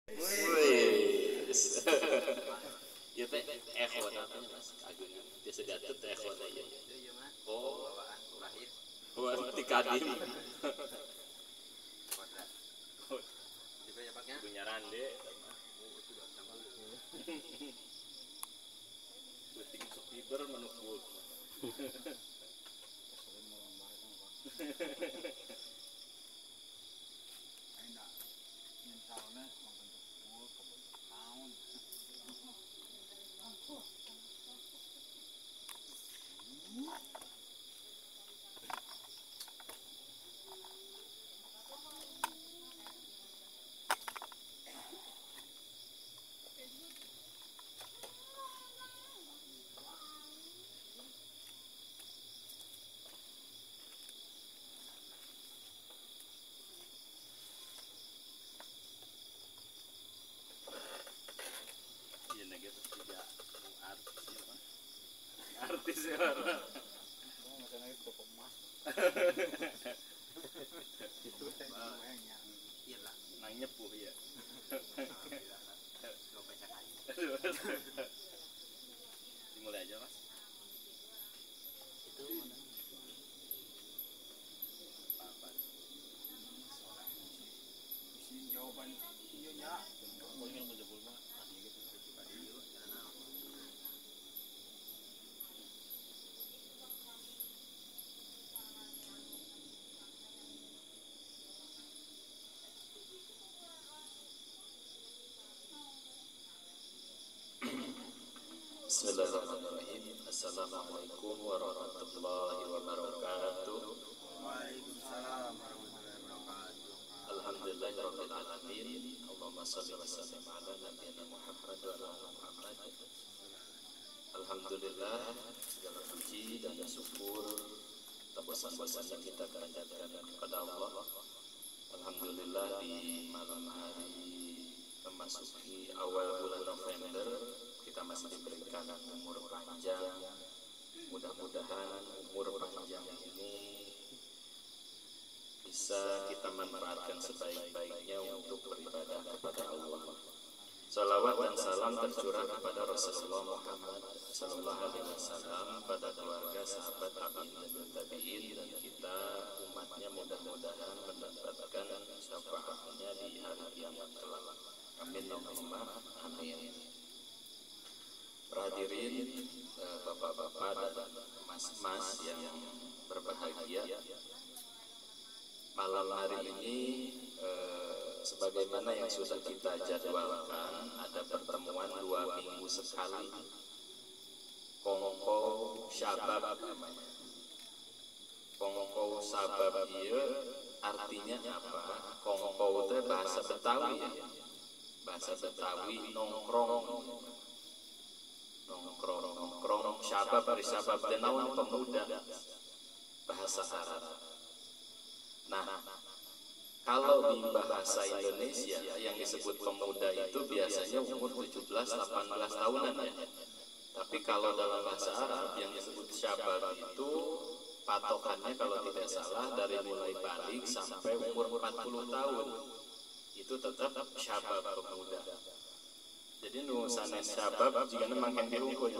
Wih. Ya teh echo namanya Mas Agung. Dia sedatut echo teh ya. Oh, wah dikadim. Punya rande. Puting subscriber menukul. Artis ya orang. Itu nangnya puh ya. Dimulai aja Mas. Itu mana? Apa? Jawaban iya nya. Mau yang menjebol mah tadi gitu. Bismillahirrahmanirrahim. Assalamualaikum warahmatullahi wabarakatuh. Waalaikumsalam warahmatullahi wabarakatuh. Alhamdulillahirabbil alamin. Allahumma shalli wa sallim ala nabiyyina Muhammad wa ala ali Muhammad. Alhamdulillah, segala puji dan syukur tebusan-tebusan kita kehadiran kepada Allah. Alhamdulillah di malam hari memasuki awal bulan November kita masih diberikan umur panjang. Mudah-mudahan umur panjang ini bisa kita manfaatkan sebaik-baiknya untuk beribadah kepada Allah. Salawat dan salam tercurah kepada Rasulullah Muhammad Sallallahu Alaihi Wasallam, pada keluarga, sahabat, tabi'in dan tabi'in, dan kita umatnya mudah-mudahan mendapatkan syafaatnya di hari kiamat kelak. Amin Allahumma amin. Hadirin bapak-bapak dan mas-mas yang berbahagia, malam hari ini sebagaimana yang sudah kita jadwalkan, ada pertemuan 2 minggu sekali, Kongko Syabab namanya. Kongko Syabab itu artinya apa? Kongko itu bahasa Betawi ya. Bahasa Betawi nongkrong. Nongkrong syabab dari syabab tenawan pemuda, bahasa Arab. Nah, kalau di bahasa Indonesia yang disebut pemuda itu biasanya umur 17-18 tahunan ya. Tapi kalau dalam bahasa Arab yang disebut syabab itu patokannya kalau tidak salah dari mulai balik sampai umur 40 tahun. Itu tetap syabab pemuda. Jadi nusannya syabab jika makin dirungkul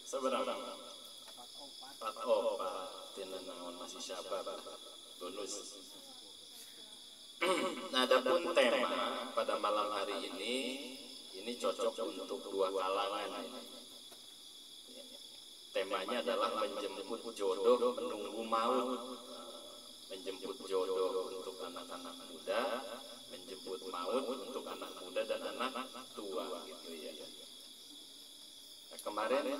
seberapa? 4 tinan naon masih syabab bonus. Nah, adapun tema pada malam hari ini cocok untuk 2 kalangan. Temanya adalah menjemput jodoh menunggu maut. Menjemput jodoh untuk anak-anak muda, menjemput maut untuk anak muda dan anak tua gitu ya. Nah, kemarin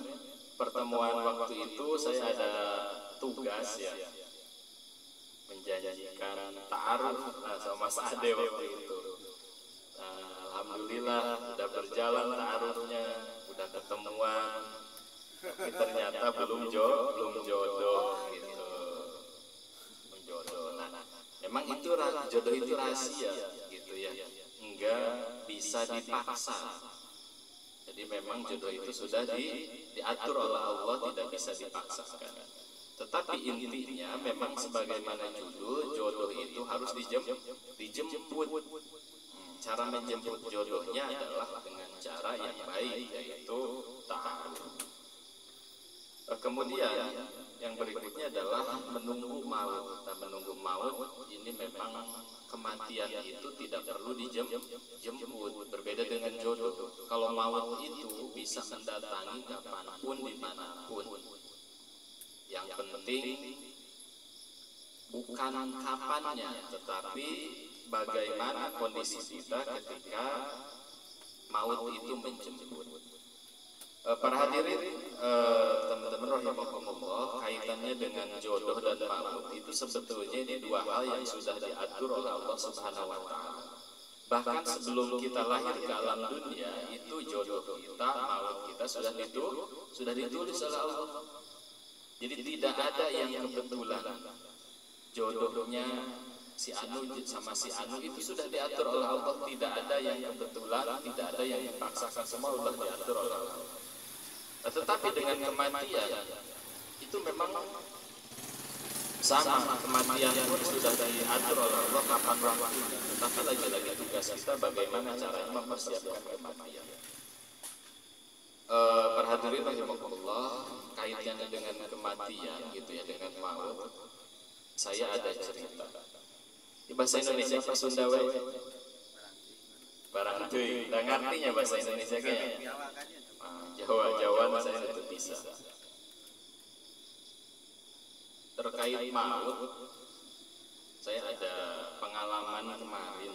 pertemuan waktu itu saya ada tugas ya, menjanjikan ta'aruf sama Mas Ade waktu itu. Nah, alhamdulillah udah berjalan ta'arufnya, udah ketemuan, tapi ternyata belum jodoh gitu. Nah, memang itu jodoh itu rahasia gitu ya, enggak bisa dipaksa. Jadi memang jodoh itu sudah diatur oleh Allah, tidak bisa dipaksakan. Tetapi intinya memang sebagaimana judul, jodoh itu harus dijemput. cara menjemput jodohnya adalah dengan cara yang baik, yaitu ta'aruf. Kemudian yang berikutnya adalah menunggu maut. Nah, menunggu maut ini memang kematian itu tidak perlu dijemput, berbeda dengan jodoh. Kalau maut itu bisa mendatangi kapanpun, dimanapun. Yang penting bukan kapannya, tetapi bagaimana kondisi kita ketika maut itu menjemput. Para hadirin, teman-teman rahimakumullah, kaitannya dengan jodoh dan maut itu sebetulnya ini dua hal yang sudah diatur oleh Allah Subhanahu wa taala. Bahkan sebelum kita lahir ke alam dunia, itu jodoh kita, maut kita sudah ditulis oleh Allah. Jadi tidak ada yang kebetulan. Jodohnya si Anu sama si Anu itu sudah diatur oleh Allah. Tidak ada yang kebetulan, tidak ada yang dipaksakan, semua sudah diatur oleh Allah. Tetapi dengan kematian itu memang sama, kematian pun sudah diatur oleh Allah kapan waktunya. Tetapi lagi-lagi tugas kita bagaimana caranya mempersiapkan kematian. Para hadirin rahimakumullah, kaitannya dengan kematian gitu ya, dengan maut. Saya ada cerita. Di bahasa Indonesia apa Sunda we? Barang teuing. Da ngartinya bahasa Indonesia kayaknya. Jawa saya itu bisa. Terkait maut, saya ada pengalaman kemarin.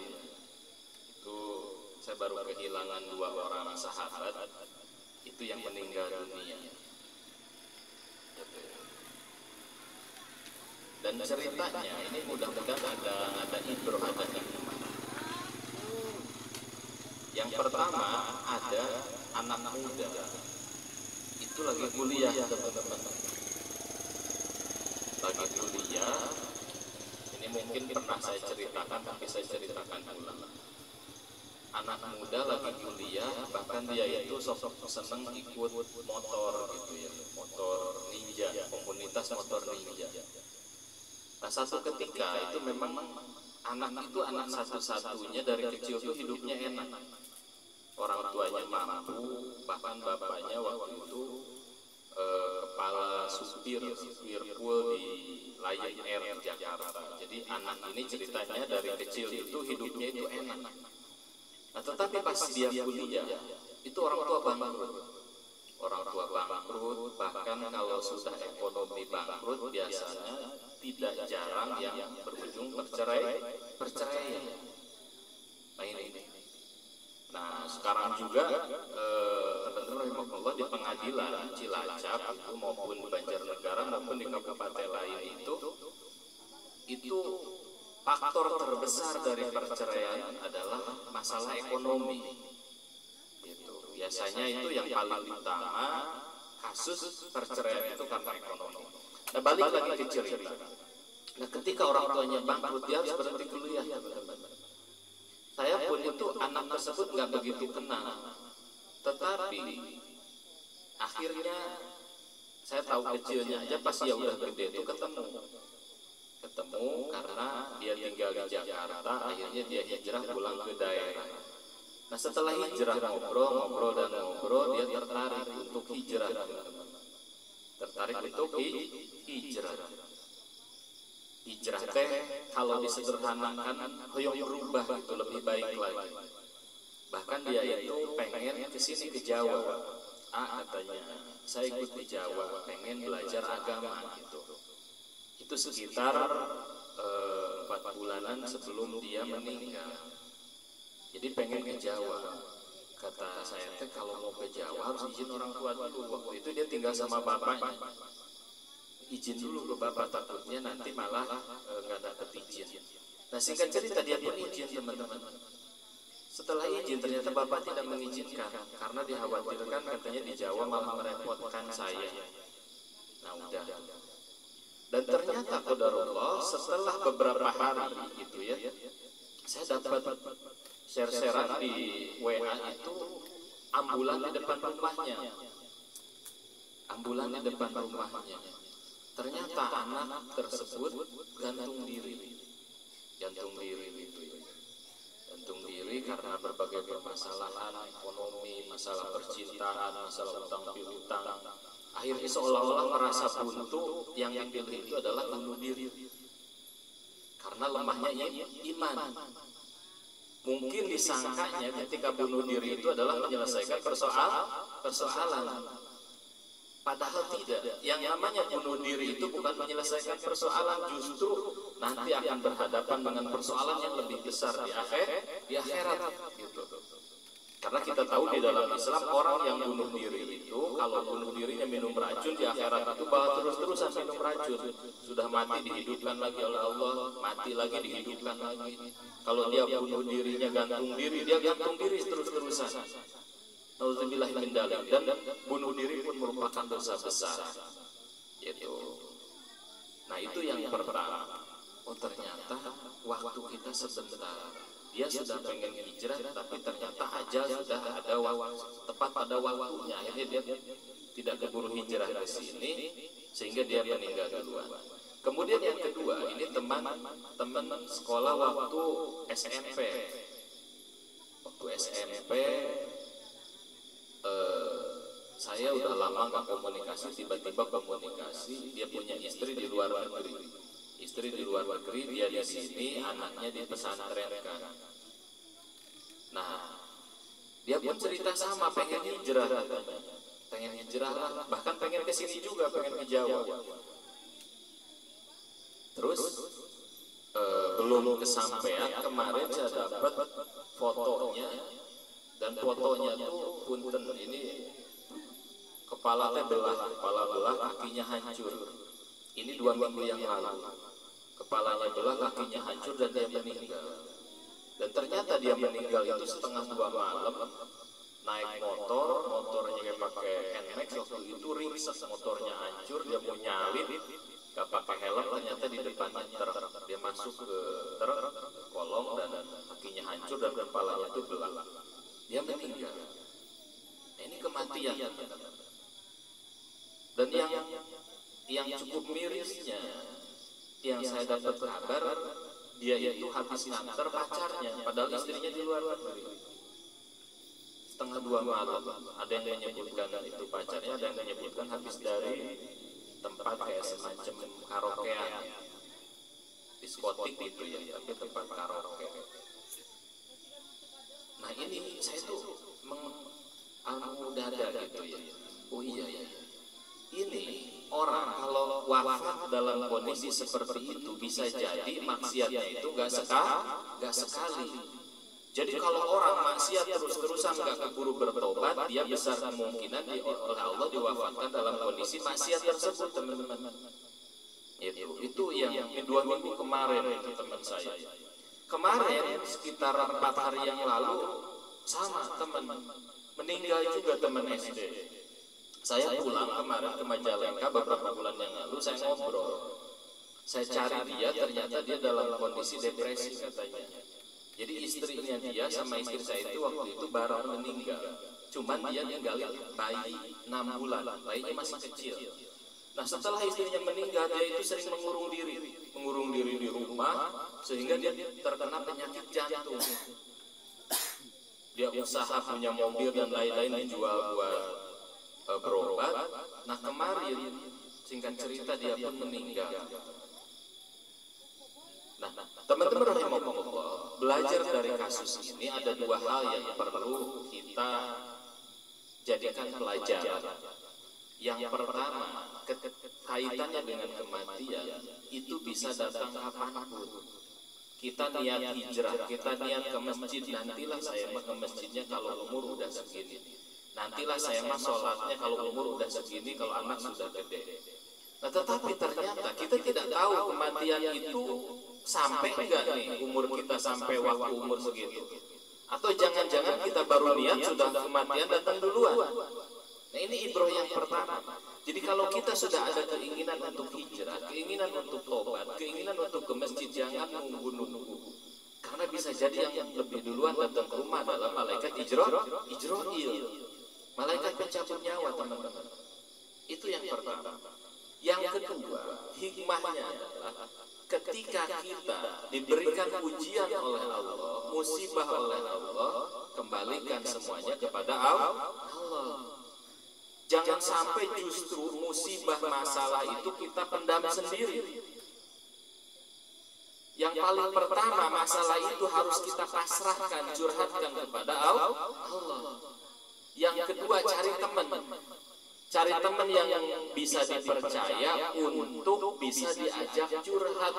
Itu saya baru kehilangan 2 orang sahabat. Itu yang meninggal dunia. Dan ceritanya ini mudah-mudahan ada ibroh, ada hikmah. Yang pertama ada anak muda, itu lagi kuliah teman-teman, lagi kuliah. Ini mungkin pernah saya ceritakan, tapi saya ceritakan ulang. Anak muda lagi kuliah, bahkan dia itu sosok seneng ikut motor gitu ya, motor ninja, komunitas motor ninja. Nah, satu ketika itu memang anak itu anak satu-satunya dari kecil tuh hidupnya enak. Orang tuanya mampu, bahkan bapaknya waktu itu kepala supir pool di Lion Air Jakarta. Jadi anak ini ceritanya dari kecil itu hidupnya itu enak. Nah, tetapi pas dia kuliah itu orang tua bangkrut. Orang tua bangkrut, bahkan kalau sudah ekonomi bangkrut biasanya tidak jarang yang berujung perceraian. Nah ini. Nah sekarang juga teman-teman rahimahullah di pengadilan Cilacap itu maupun di Banjarnegara maupun di kabupaten lain itu faktor terbesar dari perceraian adalah masalah ekonomi. Gitu. Biasanya itu yang paling utama, kasus perceraian itu karena ekonomi. Nah balik lagi ke cerita. Nah ketika orang tuanya bangkrut, dia harus berhenti kuliah teman-teman. Saya pun itu anak tersebut nggak begitu kenal, tetapi akhirnya saya tahu kecilnya aja pas dia udah gede itu ketemu karena dia tinggal di Jakarta, akhirnya dia hijrah pulang ke daerah. Nah setelah hijrah ngobrol, dia tertarik untuk hijrah, hijrah teh kalau disederhanakan hoyong berubah itu lebih baik lagi. Bahkan dia itu pengen ke sini ke Jawa. Katanya saya ikut di Jawa, pengen belajar agama gitu. Itu sekitar 4 bulanan sebelum dia meninggal. Jadi pengen ke Jawa. Kata saya teh kalau mau ke Jawa harus izin orang tua dulu. Waktu itu dia tinggal sama bapaknya. Izin dulu ke bapak, takutnya nanti malah nggak dapet izin. Nah singkat cerita dia pun izin teman-teman. Setelah izin ternyata bapak tidak mengizinkan karena dikhawatirkan katanya di Jawa malah merepotkan saya. Nah udah. Dan ternyata qadarullah setelah beberapa hari gitu ya, saya dapat share-sharean di WA itu ambulan di depan rumahnya. Ternyata anak tersebut gantung diri gitu ya. gantung diri karena berbagai permasalahan ekonomi, masalah percintaan, masalah utang piutang. Akhirnya seolah-olah merasa buntu, yang dipilih itu adalah bunuh diri karena lemahnya iman. Mungkin disangkanya ketika bunuh diri itu adalah menyelesaikan persoalan. Padahal tidak. Yang namanya bunuh diri itu bukan menyelesaikan persoalan, justru nanti akan berhadapan dengan persoalan yang lebih besar di akhirat gitu. Karena kita tahu di dalam Islam orang yang bunuh diri itu kalau bunuh dirinya minum racun, di akhirat itu bakal terus-terusan minum racun. Sudah mati dihidupkan lagi oleh Allah, mati lagi dihidupkan lagi. Kalau dia bunuh dirinya gantung diri, dia gantung diri terus-terusan. Nauzubillah min dzalik. Dan bunuh diri pun merupakan dosa besar. Gitu. Nah, itu yang pertama. Oh, ternyata waktu kita sebentar. Dia sudah pengen hijrah, tapi ternyata ajal sudah ada tepat pada waktunya. Akhirnya dia tidak keburu hijrah ke sini, sehingga dia meninggal duluan. Kemudian yang kedua, ini teman sekolah waktu SMP. Waktu SMP, saya udah lama nggak komunikasi, tiba-tiba komunikasi. Dia punya istri di luar negeri. Istri di luar negeri, dia di sini, anaknya di pesantren kan. Nah, dia pun cerita sama, pengen hijrah katanya. Pengen hijrah lah, bahkan pengen ke sini juga, pengen ke Jawa. Terus belum kesampaian, kemarin saya dapat fotonya, dan fotonya tuh punten ini kepala belah, kakinya hancur. Ini 2 minggu yang lalu. Kepalanya belah, kakinya hancur, dan dia meninggal. Dan ternyata dia meninggal itu setengah 2 malam, naik motornya kayak pakai NMAX, waktu itu ringsek, motornya hancur, dia mau nyalip, gak pakai helm, ternyata di depannya truk. Dia masuk ke truk, kolong, dan kakinya hancur, dan kepalanya itu belah. Dia meninggal. Nah, ini kematian. Dan yang cukup mirisnya, yang saya dapat kabar, dia itu habis nganter pacarnya, padahal istrinya di luar negeri. Setengah 2 malam, ada yang menyebutkan itu pacarnya, ada yang menyebutkan habis dari tempat kayak semacam karaokean, diskotik gitu ya, tapi tempat karaoke. Nah, ini saya tuh dada gitu ya. Oh iya ya. Ini orang kalau wafat dalam kondisi seperti itu bisa jadi maksiatnya itu gak sekali. Jadi kalau orang maksiat terus-terusan gak keburu bertobat, dia besar kemungkinan oleh Allah diwafatkan dalam kondisi maksiat tersebut, teman-teman. Itu yang 2 minggu kemarin itu teman saya. Kemarin sekitar 4 hari yang lalu sama teman meninggal juga, teman SD. Saya pulang kemarin ke Majalengka beberapa bulan yang lalu, saya ngobrol. Saya cari dia, ternyata dia dalam kondisi depresi katanya. Jadi istrinya dia sama istri saya itu waktu itu bareng meninggal. Cuman dia ninggalin bayi 6 bulan, bayinya masih kecil. Nah, setelah istrinya meninggal, dia itu sering mengurung diri di rumah, sehingga dia terkena penyakit jantung. Dia usaha punya mobil dan lain-lain dijual buat berobat. Nah, kemarin singkat cerita dia pun meninggal. Nah, teman-teman rahimakumullah, belajar dari kasus ini ada 2 hal yang perlu kita jadikan pelajaran. Yang pertama, kaitannya dengan kematian itu bisa datang kapanpun. Kita niat hijrah, kita niat ke masjid, nantilah saya ke masjidnya kalau umur udah segini. Nantilah saya mah sholatnya kalau umur udah segini, kalau anak sudah gede. Nah, tetapi ternyata kita tidak tahu kematian itu sampai enggak nih umur kita sampai waktu umur segitu. Atau jangan-jangan kita baru niat sudah kematian datang duluan. Nah, ini ibroh yang pertama. Jadi kalau kita sudah ada keinginan untuk hijrah, keinginan untuk tobat, keinginan untuk ke masjid, jangan nunggu-nunggu. Karena bisa jadi yang lebih duluan datang ke rumah adalah malaikat Ijroil. Malaikat pencabut nyawa, teman-teman. Itu yang pertama. Yang kedua, hikmahnya adalah ketika kita diberikan ujian oleh Allah, musibah oleh Allah, kembalikan semuanya kepada Allah. Jangan sampai justru musibah masalah itu kita pendam sendiri. Yang paling pertama, masalah itu harus kita pasrahkan, curhatkan kepada Allah. Yang kedua, cari teman. Cari teman yang bisa dipercaya untuk bisa diajak curhat.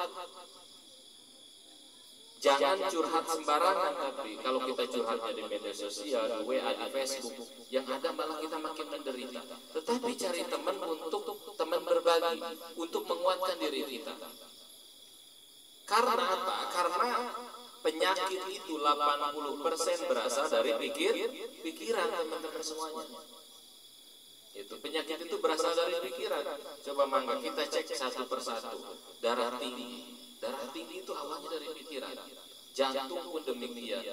Jangan curhat sembarangan, tapi kalau kita curhatnya di media sosial, di WA, di Facebook, yang ada malah kita makin menderita. Tetapi cari teman untuk teman berbagi, untuk menguatkan diri kita. Karena apa? Karena penyakit itu 80% berasal dari pikiran, teman-teman semuanya. Itu penyakit itu berasal dari pikiran. Coba mangga kita cek satu persatu. Darah tinggi itu awalnya dari pikiran. Jantung pun demikian.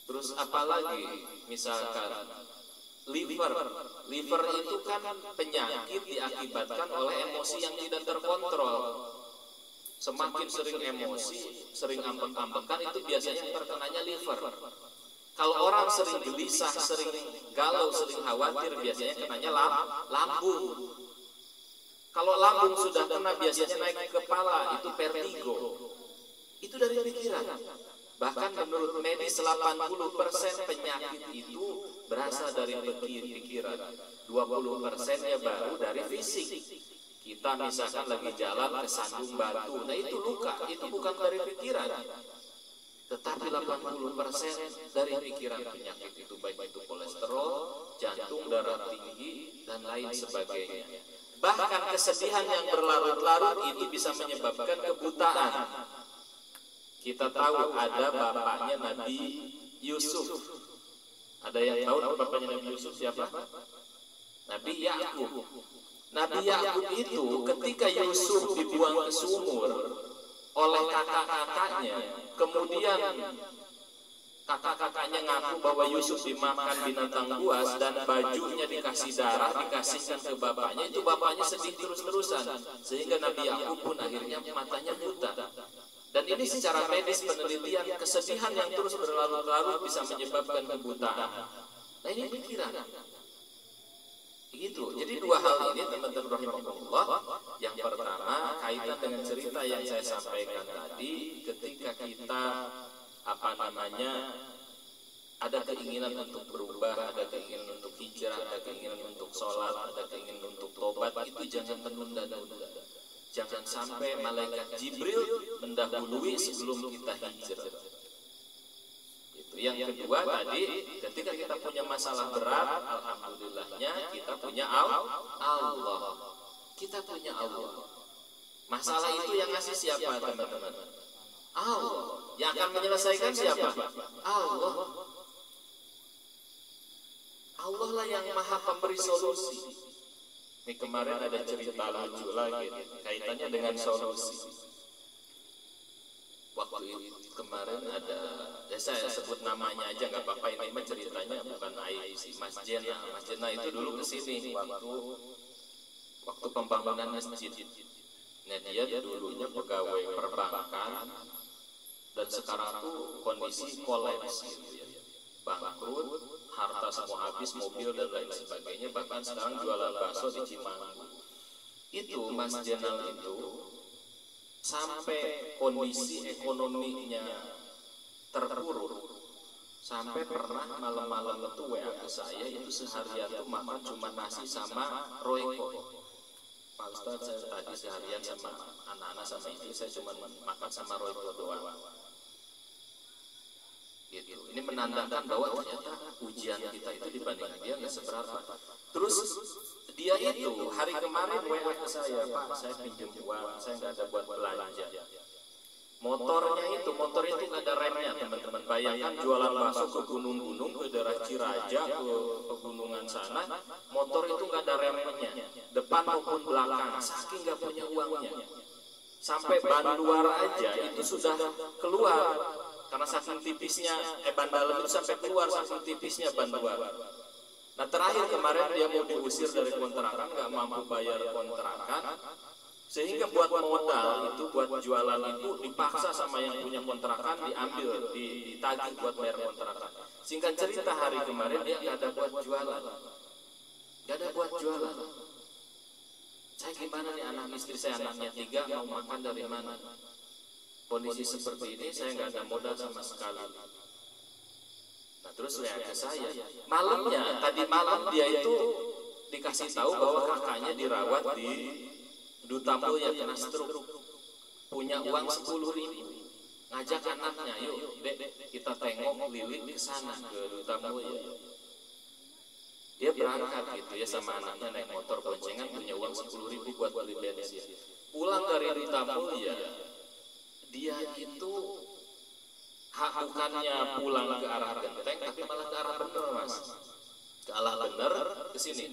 Terus apalagi misalkan liver itu kan penyakit diakibatkan oleh emosi yang tidak terkontrol. Semakin sering emosi, sering ambek-ambekan, itu biasanya terkenanya liver. Kalau orang sering gelisah, sering galau, sering khawatir, biasanya kenanya lambung. Kalau lambung sudah kena, biasanya naik ke kepala, itu vertigo. Itu dari pikiran. Bahkan menurut medis 80% penyakit itu berasal dari pikiran. 20%-nya baru dari fisik. Kita misalkan lagi jalan kesandung batu, nah itu luka, itu bukan dari pikiran. Tetapi 80% dari pikiran penyakit itu, baik itu kolesterol, jantung, darah tinggi, dan lain sebagainya. Bahkan kesedihan yang berlarut-larut itu bisa menyebabkan kebutaan. Kita tahu ada bapaknya Nabi Yusuf. Ada yang tahu bapaknya Nabi Yusuf siapa? Nabi Yakub. Nabi Yakub itu ketika Yusuf dibuang ke sumur oleh kakak-kakaknya, kemudian kakak-kakaknya ngaku bahwa Yusuf dimakan binatang buas dan bajunya dikasih darah, dikasihkan ke bapaknya, itu bapaknya sedih terus-terusan sehingga Nabi Yakub pun akhirnya matanya buta. Dan ini secara medis penelitian, kesedihan yang terus berlarut-larut bisa menyebabkan kebutaan. Nah ini pikiran. Begitu. Jadi dua hal ini teman-teman rahimahullah. Yang pertama kaitan dengan cerita yang saya sampaikan tadi, ketika kita ada keinginan untuk berubah, ada keinginan untuk hijrah, ada keinginan untuk sholat, ada keinginan untuk tobat, itu jangan menunda-nunda. Jangan sampai malaikat Jibril mendahului sebelum kita hijrah. Yang kedua tadi, ketika kita punya masalah berat, alhamdulillahnya kita punya Allah. Kita punya Allah. Masalah itu yang ngasih siapa, teman-teman? Allah. Yang akan menyelesaikan siapa? Allah. Allah lah yang maha pemberi solusi. Ini kemarin ada cerita lucu lagi kaitannya dengan solusi. Waktu itu kemarin ada, saya sebut namanya aja nggak apa-apa, ini mah ceritanya bukan aib sih, Mas Jena. Mas Jena itu dulu kesini waktu pembangunan masjid. Nah dia dulunya pegawai perbankan dan sekarang tuh kondisi kolaps gitu ya, bangkrut, harta semua habis, mobil dan lain sebagainya, bahkan sekarang jualan bakso di Cimanggu. Itu Mas Jenal itu sampai kondisi ekonominya terpuruk, sampai pernah malam-malam itu WA ke saya, itu seharian tuh makan cuma nasi sama royco. Pak Ustadz, saya tadi seharian sama anak-anak sama istri saya cuma makan sama royco doang. Gitu. Ini menandakan bahwa ternyata ujian kita itu dibanding dia nggak seberapa. Terus dia itu hari kemarin WA ke saya, Pak, saya pinjam uang, saya nggak ada buat belanja. Motor itu nggak ada remnya, teman-teman. Bayangkan jualan bakso ke gunung-gunung, ke daerah Ciraja, ke pegunungan sana, motor itu nggak ada remnya, depan maupun belakang, saking nggak punya uangnya. Sampai ban luar aja itu sudah keluar, karena saking tipisnya, ban dalam itu sampai keluar saking tipisnya ban luar. Nah terakhir kemarin dia mau diusir dari kontrakan, nggak mampu bayar kontrakan, Sehingga buat modal itu, buat jualan itu dipaksa sama yang punya kontrakan, diambil, ditagih buat bayar kontrakan. Singkat cerita hari kemarin dia nggak ada buat jualan, nggak ada buat jualan. Saya gimana nih, anak istri saya anaknya 3, mau makan dari mana? Kondisi seperti ini saya nggak ada modal sama sekali. Nah terus lihat ke saya, malamnya tadi malam dia itu dikasih tahu bahwa kakaknya dirawat di Duta Mulia kena stroke, punya uang 10.000, ngajak anaknya, yuk dek kita tengok Lili ke sana ke Duta Mulia. Dia berangkat gitu ya sama anaknya naik motor boncengan, punya uang 10.000 buat beli bensin. Pulang dari Duta Mulia, dia itu bukannya pulang ke arah Genteng, tapi malah ke arah bener mas, ke arah bener ke sini.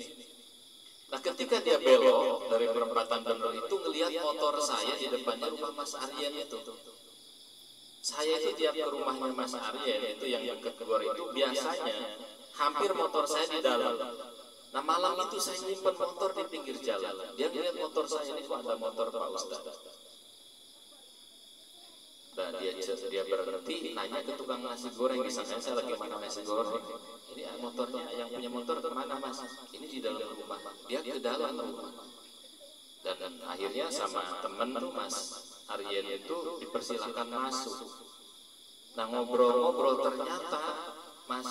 Nah ketika dia belok dari perempatan bener itu ngelihat motor saya di depannya rumah Mas Aryen itu. Saya itu tiap ke rumahnya Mas Aryen itu yang dekat keluar itu biasanya hampir motor saya di dalam. Nah malam itu saya nyimpen motor di pinggir jalan. Dia ngeliat motor saya ini kok ada motor Pak Ustadz. Nah dia berhenti nanya ke tukang nasi goreng, disangka saya lagi makan nasi goreng. Ini motornya, yang punya motor kemana mas? Ini di dalam rumah. Dia ke dalam rumah. Dan akhirnya sama temen tuh Mas Aryen itu dipersilakan masuk. Nah ngobrol-ngobrol ternyata Mas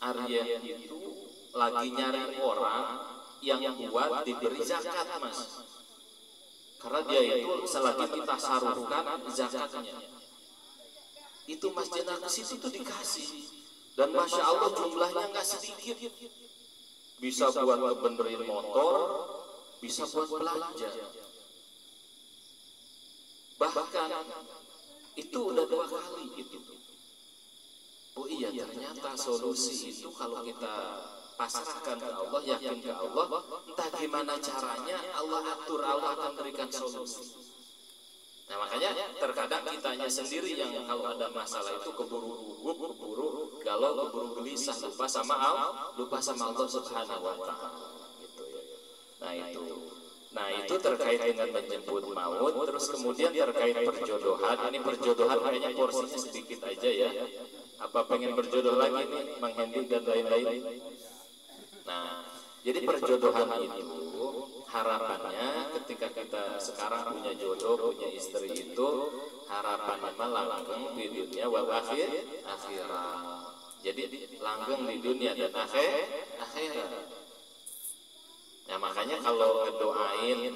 Aryen itu lagi nyari orang yang buat diberi zakat mas. Karena dia itu selagi kita saruhkan zakatnya. Itu masjid Naksis itu dikasih, dan masya Allah jumlahnya nggak sedikit, bisa buat ngebenerin motor, bisa buat belanja. Bahkan itu udah 2 kali itu. Oh iya, ternyata solusi itu kalau kita pasrahkan ke Allah, yakin ke Allah, entah gimana caranya Allah atur, Allah akan berikan solusi. Nah makanya terkadang kitanya sendiri yang kalau ada masalah itu keburu gugup, keburu galau, keburu gelisah, lupa sama Allah Subhanahu wa Ta'ala gitu ya. Nah itu terkait dengan menjemput maut. Terus kemudian terkait perjodohan. Ini perjodohan kayaknya porsinya sedikit aja ya. Apa pengen berjodoh lagi nih Mang Hendi dan lain-lain? Nah jadi perjodohan itu harapannya ketika kita sekarang punya jodoh, punya istri itu harapannya langgeng di dunia wal akhirat. Jadi langgeng di dunia dan akhirat. Ya makanya kalau ngedoain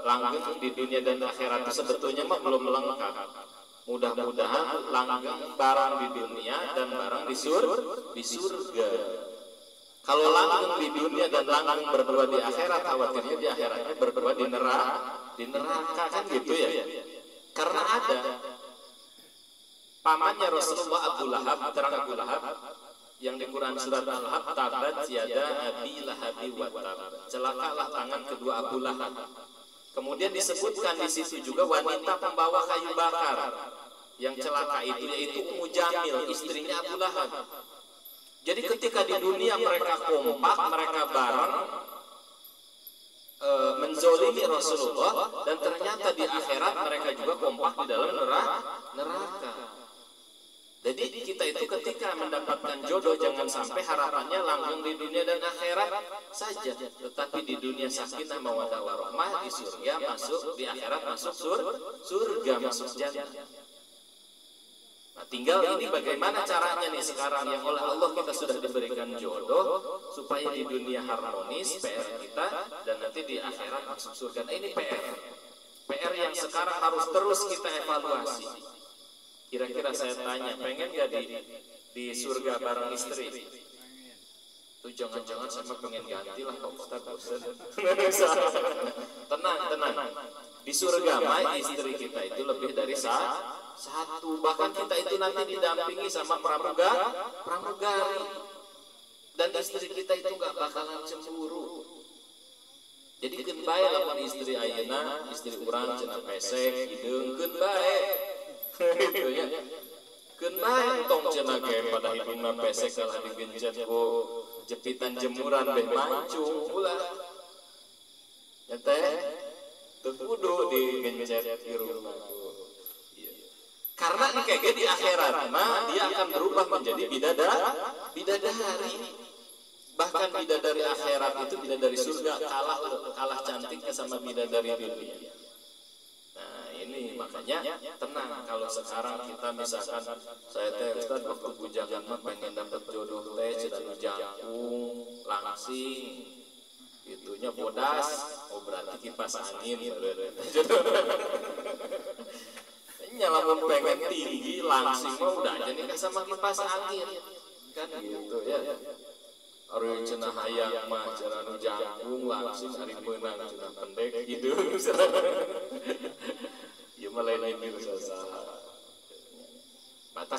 langgeng di dunia dan akhirat itu sebetulnya mah belum lengkap. Mudah-mudahan langgeng barang di dunia dan barang di surga. Kalau langgeng di dunia dan langgeng berdua di akhirat, khawatirnya di akhiratnya berdua di neraka kan gitu ya. Karena ada pamannya Rasulullah Abu Lahab, terang Abu Lahab yang di Quran surat Al-Lahab, tabat yada abi lahabi wa tab, celakalah tangan kedua Abu Lahab. Kemudian disebutkan di situ juga wanita pembawa kayu bakar yang celaka itu yaitu Ummu Jamil, istrinya Abu Lahab. Jadi ketika di dunia mereka kompak, mereka bareng menzolimi Rasulullah, dan ternyata di akhirat mereka juga kompak di dalam neraka. Jadi kita itu ketika mendapatkan jodoh jangan sampai harapannya langgeng di dunia dan akhirat saja, tetapi di dunia sakinah mawaddah warahmah, di surga masuk, di akhirat masuk surga, masuk jannah. Nah, tinggal ini bagaimana caranya nih sekarang yang oleh Allah kita sudah diberikan jodoh supaya di dunia harmonis, PR kita, dan nanti di akhirat masuk surga. Nah, ini PR yang sekarang harus terus kita evaluasi. Kira-kira saya tanya, pengen gak di surga bareng istri? Tuh jangan-jangan sama pengen ganti lah Pak Ustadz. Tenang. Di surga mah istri kita itu lebih dari satu. Bahkan kita itu nanti didampingi sama pramugari. Dan istri kita itu gak bakalan cemburu. Jadi keun bae lamun istri ayeuna, istri urang cenah pesek, hideung keun bae. Gitu ya. Keun bae tong cenah ge pada hidungna pesek kalah digencet ku jepitan jemuran beh mancung ulah. teh teu kudu digencet di rumah. Karena kayak di akhirat mah dia akan berubah menjadi bidadari. Bahkan bidadari akhirat itu bidadari surga kalah cantiknya sama bidadari dunia. Nah ini makanya tenang kalau sekarang kita misalkan saya teh Ustaz waktu bujangan mah pengen dapat jodoh teh cenah jangkung langsing itunya bodas, oh berarti kipas angin nyalamun pengen tinggi langsing mah udah aja nikah sama kipas angin kan gitu ya. Ari cenah hayang mah cenah nu jangkung langsing ari meunang cenah pendek gitu. Ieu mah lain saha. Mata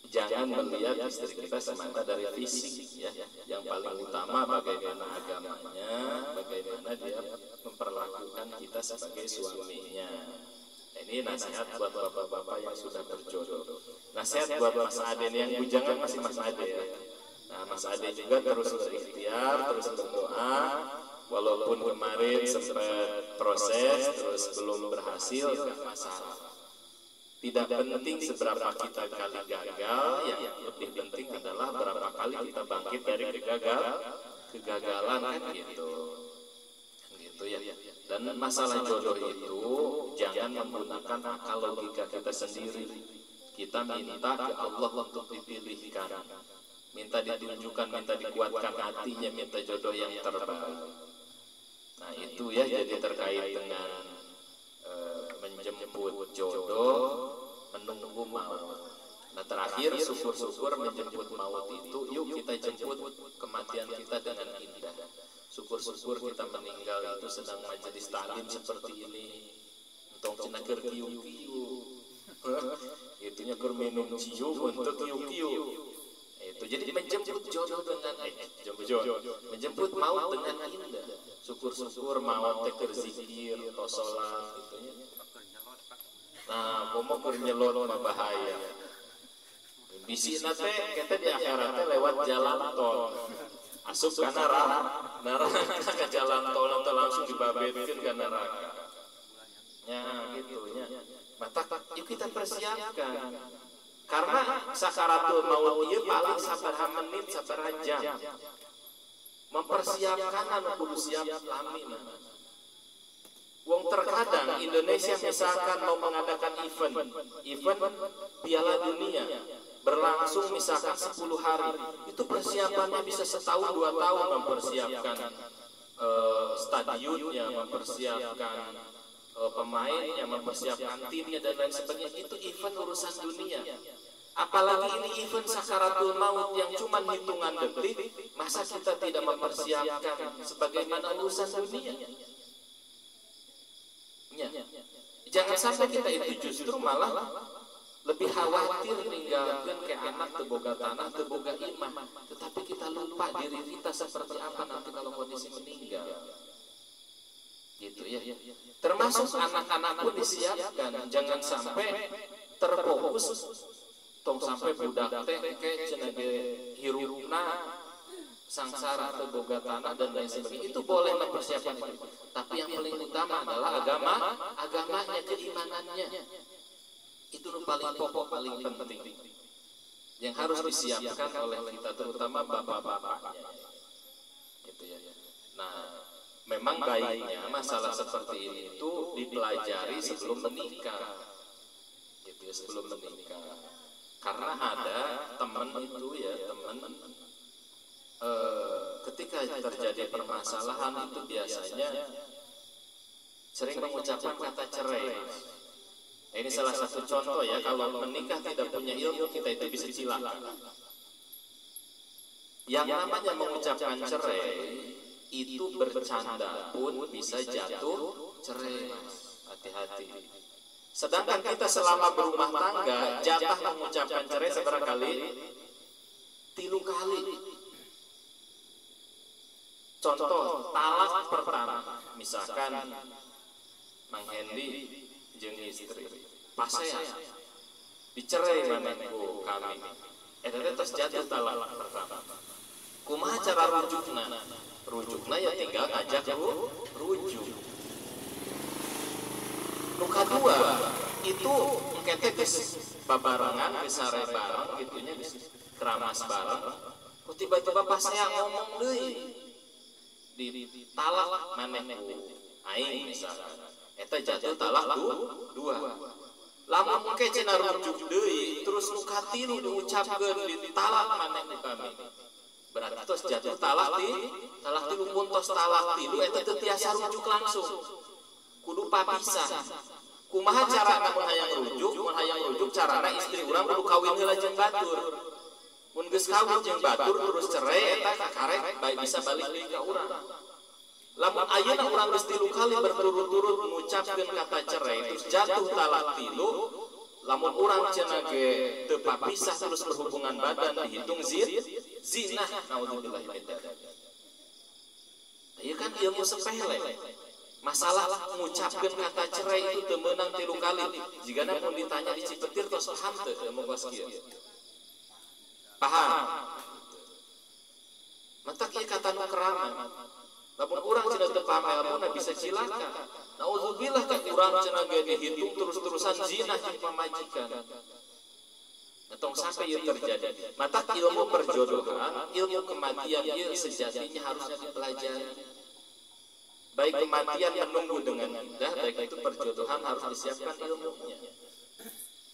jangan melihat istri kita semata dari fisik ya. Yang paling utama bagaimana agamanya, bagaimana dia memperlakukan kita sebagai suaminya. Ini nasihat buat bapak-bapak yang sudah berjodoh. Nasihat buat Mas Aden yang bujangan masih Mas Ade ya. Nah, Mas Ade juga terus berikhtiar, terus berdoa. Walaupun kemarin sempat proses, terus belum berhasil, nggak masalah. Tidak penting seberapa kita kali gagal, yang lebih penting adalah berapa kali kita bangkit dari kegagalan kan gitu. Gitu ya. Dan masalah jodoh itu jangan menggunakan akal logika kita sendiri. Kita minta ke Allah untuk dipilihkan, minta ditunjukkan, minta dikuatkan hatinya, minta jodoh yang terbaik. Nah itu ya jadi terkait dengan menjemput jodoh, menunggu maut. Nah terakhir syukur-syukur menjemput maut itu, yuk kita jemput kematian kita dengan indah. Syukur-syukur kita meninggal itu sedang majelis taklim seperti ini. Entong cina keur kiu-kiu. Itunya keur minum ciu untuk kiu-kiu. Itu jadi menjemput jodoh dengan menjemput maut dengan indah. Syukur-syukur maut teh keur zikir atau salat gitu nya. Nah, komo keur nyelot mah bahaya. Bisina teh kita di akhirat teh lewat jalan tol. Asup ka neraka ke jalan tol atau langsung dibabetkeun ka neraka. Ya gitu nya. Mata yuk kita persiapkan. Karena sakaratul maut ieu paling sabaraha menit sabaraha jam. Mempersiapkan anu kudu siap lamina. Wong terkadang Indonesia misalkan mau mengadakan event Piala Dunia berlangsung misalkan 10 hari, itu persiapannya bisa setahun 2 tahun mempersiapkan stadionnya, mempersiapkan pemainnya, mempersiapkan timnya dan lain sebagainya. Itu event urusan dunia. Apalagi ini event sakaratul maut yang cuma hitungan detik, masa kita tidak mempersiapkan sebagaimana urusan dunia? Ya. Jangan sampai kita itu justru malah lebih khawatir meninggalkan ke anak teboga tanah, teboga iman, tetapi kita lupa diri kita seperti apa nanti kalau kondisi meninggal. Gitu ya. Termasuk anak-anak pun disiapkan, jangan sampai terfokus tong sampai budak teh ke cenah hirupna sangsara teboga tanah dan lain sebagainya. Itu boleh mempersiapkan itu. Tapi yang paling utama adalah agamanya, keimanannya. Itu paling pokok, paling penting yang harus disiapkan oleh kita, terutama bapak-bapaknya. Gitu ya. Nah, memang baiknya masalah seperti ini itu dipelajari sebelum menikah. Gitu ya, sebelum menikah. Karena ada teman itu ya, ketika terjadi permasalahan itu biasanya sering mengucapkan kata cerai. Ini salah satu contoh ya, kalau menikah tidak punya ilmu kita itu bisa cilaka. Yang namanya mengucapkan cerai itu bercanda pun bisa jatuh cerai, Mas. Hati-hati. Sedangkan kita selama berumah tangga jatah mengucapkan cerai seberapa kali? 3 kali. Contoh talak pertama, misalkan Mang Hendi jeung istri pasea dicerai maneh ku kami. Eta teh tos jatuh talak pertama. Kumaha cara rujukna ya tinggal ngajak rujuk. Nu kadua itu engke geus babarengan geus sare bareng gitunya geus keramas bareng. Ku tiba-tiba pas saya ngomong deui di talak maneh ku aing misalkan eta jatuh talak dua. Lamun engke cenah rujuk deui terus nu katilu diucapkeun di talak maneh ku kami. Berarti tos jatuh talak tilu pun tos talak tilu eta teu tiasa rujuk langsung. Kudu papisah. Kumaha carana mun hayang rujuk carana istri urang kudu kawin heula jeung batur. Mun geus kawin jeung batur terus cerai eta kakarek bae bisa balik deui ka urang. Lamun ayeuna urang geus 3 kali berturut-turut mengucapkeun kata cerai terus jatuh talak tilu, lamun urang cenah ge teu papisah terus berhubungan badan dihitung zina. Naudzubillah min dzalik. Ieu kan ilmu sepele. Masalah mengucapkan kata cerai itu teu meunang 3 kali. Jigana mun ditanya di Cipetir tos paham teu ilmu kos kieu? Paham. Mata kieu kata nu keraman. Lamun urang cenah teu paham ilmu bisa cilaka. Naudzubillah ka urang cenah ge dihitung terus-terusan zina jeung pamajikan. Tong sampai ieu terjadi. Mata ilmu perjodohan, ilmu kematian ieu sejatinya harusnya dipelajari. Baik kematian menunggu dengan indah, baik itu perjodohan harus disiapkan ilmunya.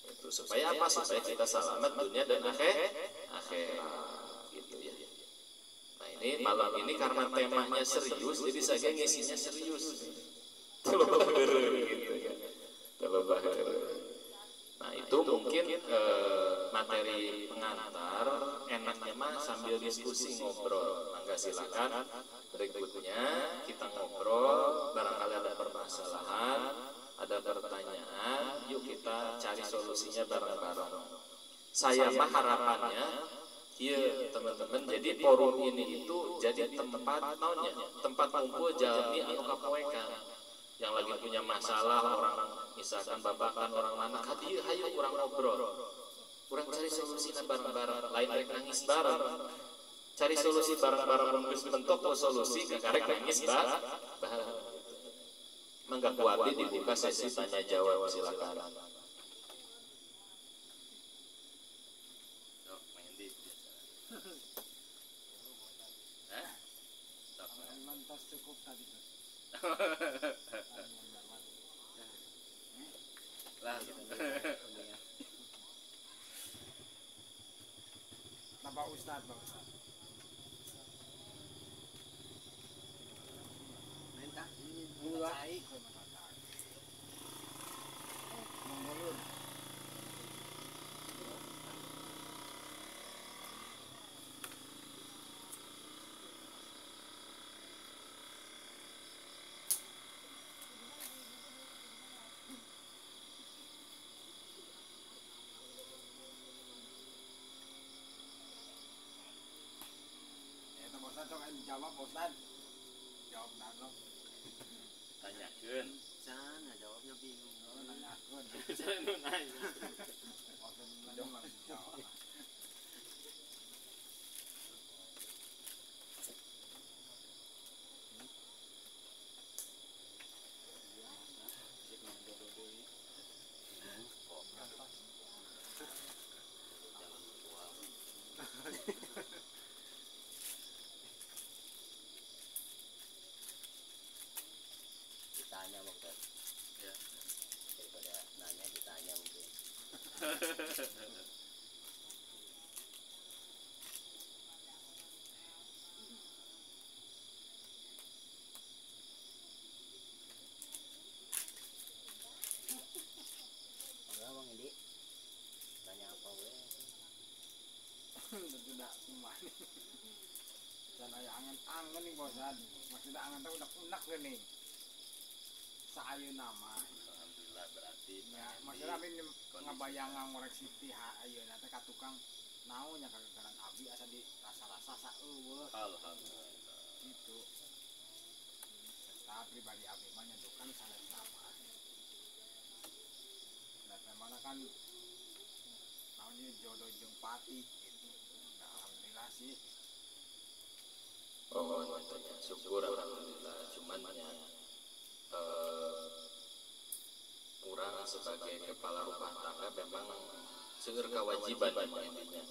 Itu supaya apa? Supaya kita selamat dunia dan akhirat. Gitu ya. Nah ini malam ini karena temanya serius, jadi saya ngisinya serius. Terlalu gitu ya. Nah itu mungkin materi pengantar enaknya mah sambil diskusi ngobrol. Mangga silakan berikutnya kita ngobrol, barangkali ada permasalahan, ada pertanyaan, yuk kita cari solusinya bareng-bareng. Saya mah harapannya iya teman-teman, jadi forum ini itu jadi tempat kumpul jalmi anu kapoekan yang lagi punya masalah, orang misalkan babakan orang mana kadieu hayu urang ngobrol, urang cari solusinya bareng-bareng, lain rek nangis bareng, cari solusi bareng-bareng, geus bentuk solusi karek nangis bareng. Mangga ku abdi dibuka sesi tanya jawab, silakan. Mantas cukup tadi tuh. Lah. Bapak Ustad. Minta ini mulai. Mongolun. Bosan coba jawab bosan. Jawab nano. Tanyakeun. Sana jawabnya bingung. Nanyakeun. Jangan nanya. Bosan nanya jawab. Ditanya mungkin ya, daripada nanya ditanya mungkin. Enggak bang ini tanya apa weh? Tidak kuman. Dan aya angen nih bosan. Maksudnya angen teh unak nih. Saya nama. Alhamdulillah berarti Ya, maksudnya ini ngabayang ngoreksi pihak ayeuna teh ka tukang naon nya kagagaran abdi asa di rasa-rasa saeueuh. alhamdulillah. Gitu. Serta pribadi abdi mah nyentuhkan sanes nama. Dan memang kan naonnya jodoh jeung pati gitu. Nah, alhamdulillah sih. Oh, nyatanya syukur alhamdulillah. Cuman ya kurang sebagai kepala rumah tangga memang seueur kewajiban memang intinya.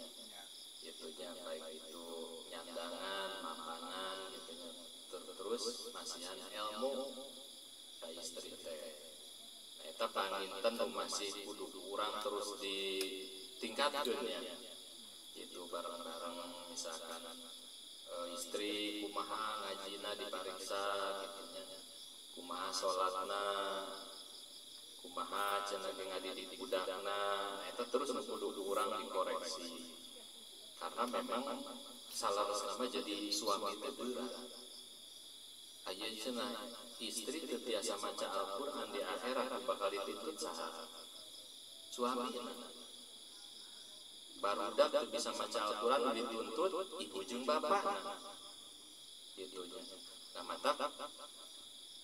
Itunya baik itu nyandangan, makanan gitunya. Terus masihan ilmu ka istri teh. Nah, eta panginten masih kudu kurang terus ditingkatkeun ya. Itu bareng-bareng misalkan istri kumaha ngajina dipariksa gitunya. Kumaha salatna, kumaha cenah ngadidik budakna, eta terus kudu kurang dikoreksi. Karena memang salah selama jadi suami teh berat. Aya cenah istri teu tiasa maca Al-Qur'an di akhirat bakal dituntut saha? Suamina. Barudak teu bisa maca Al-Qur'an dituntut ibu jeung bapakna. Gitu nya. Nah, mata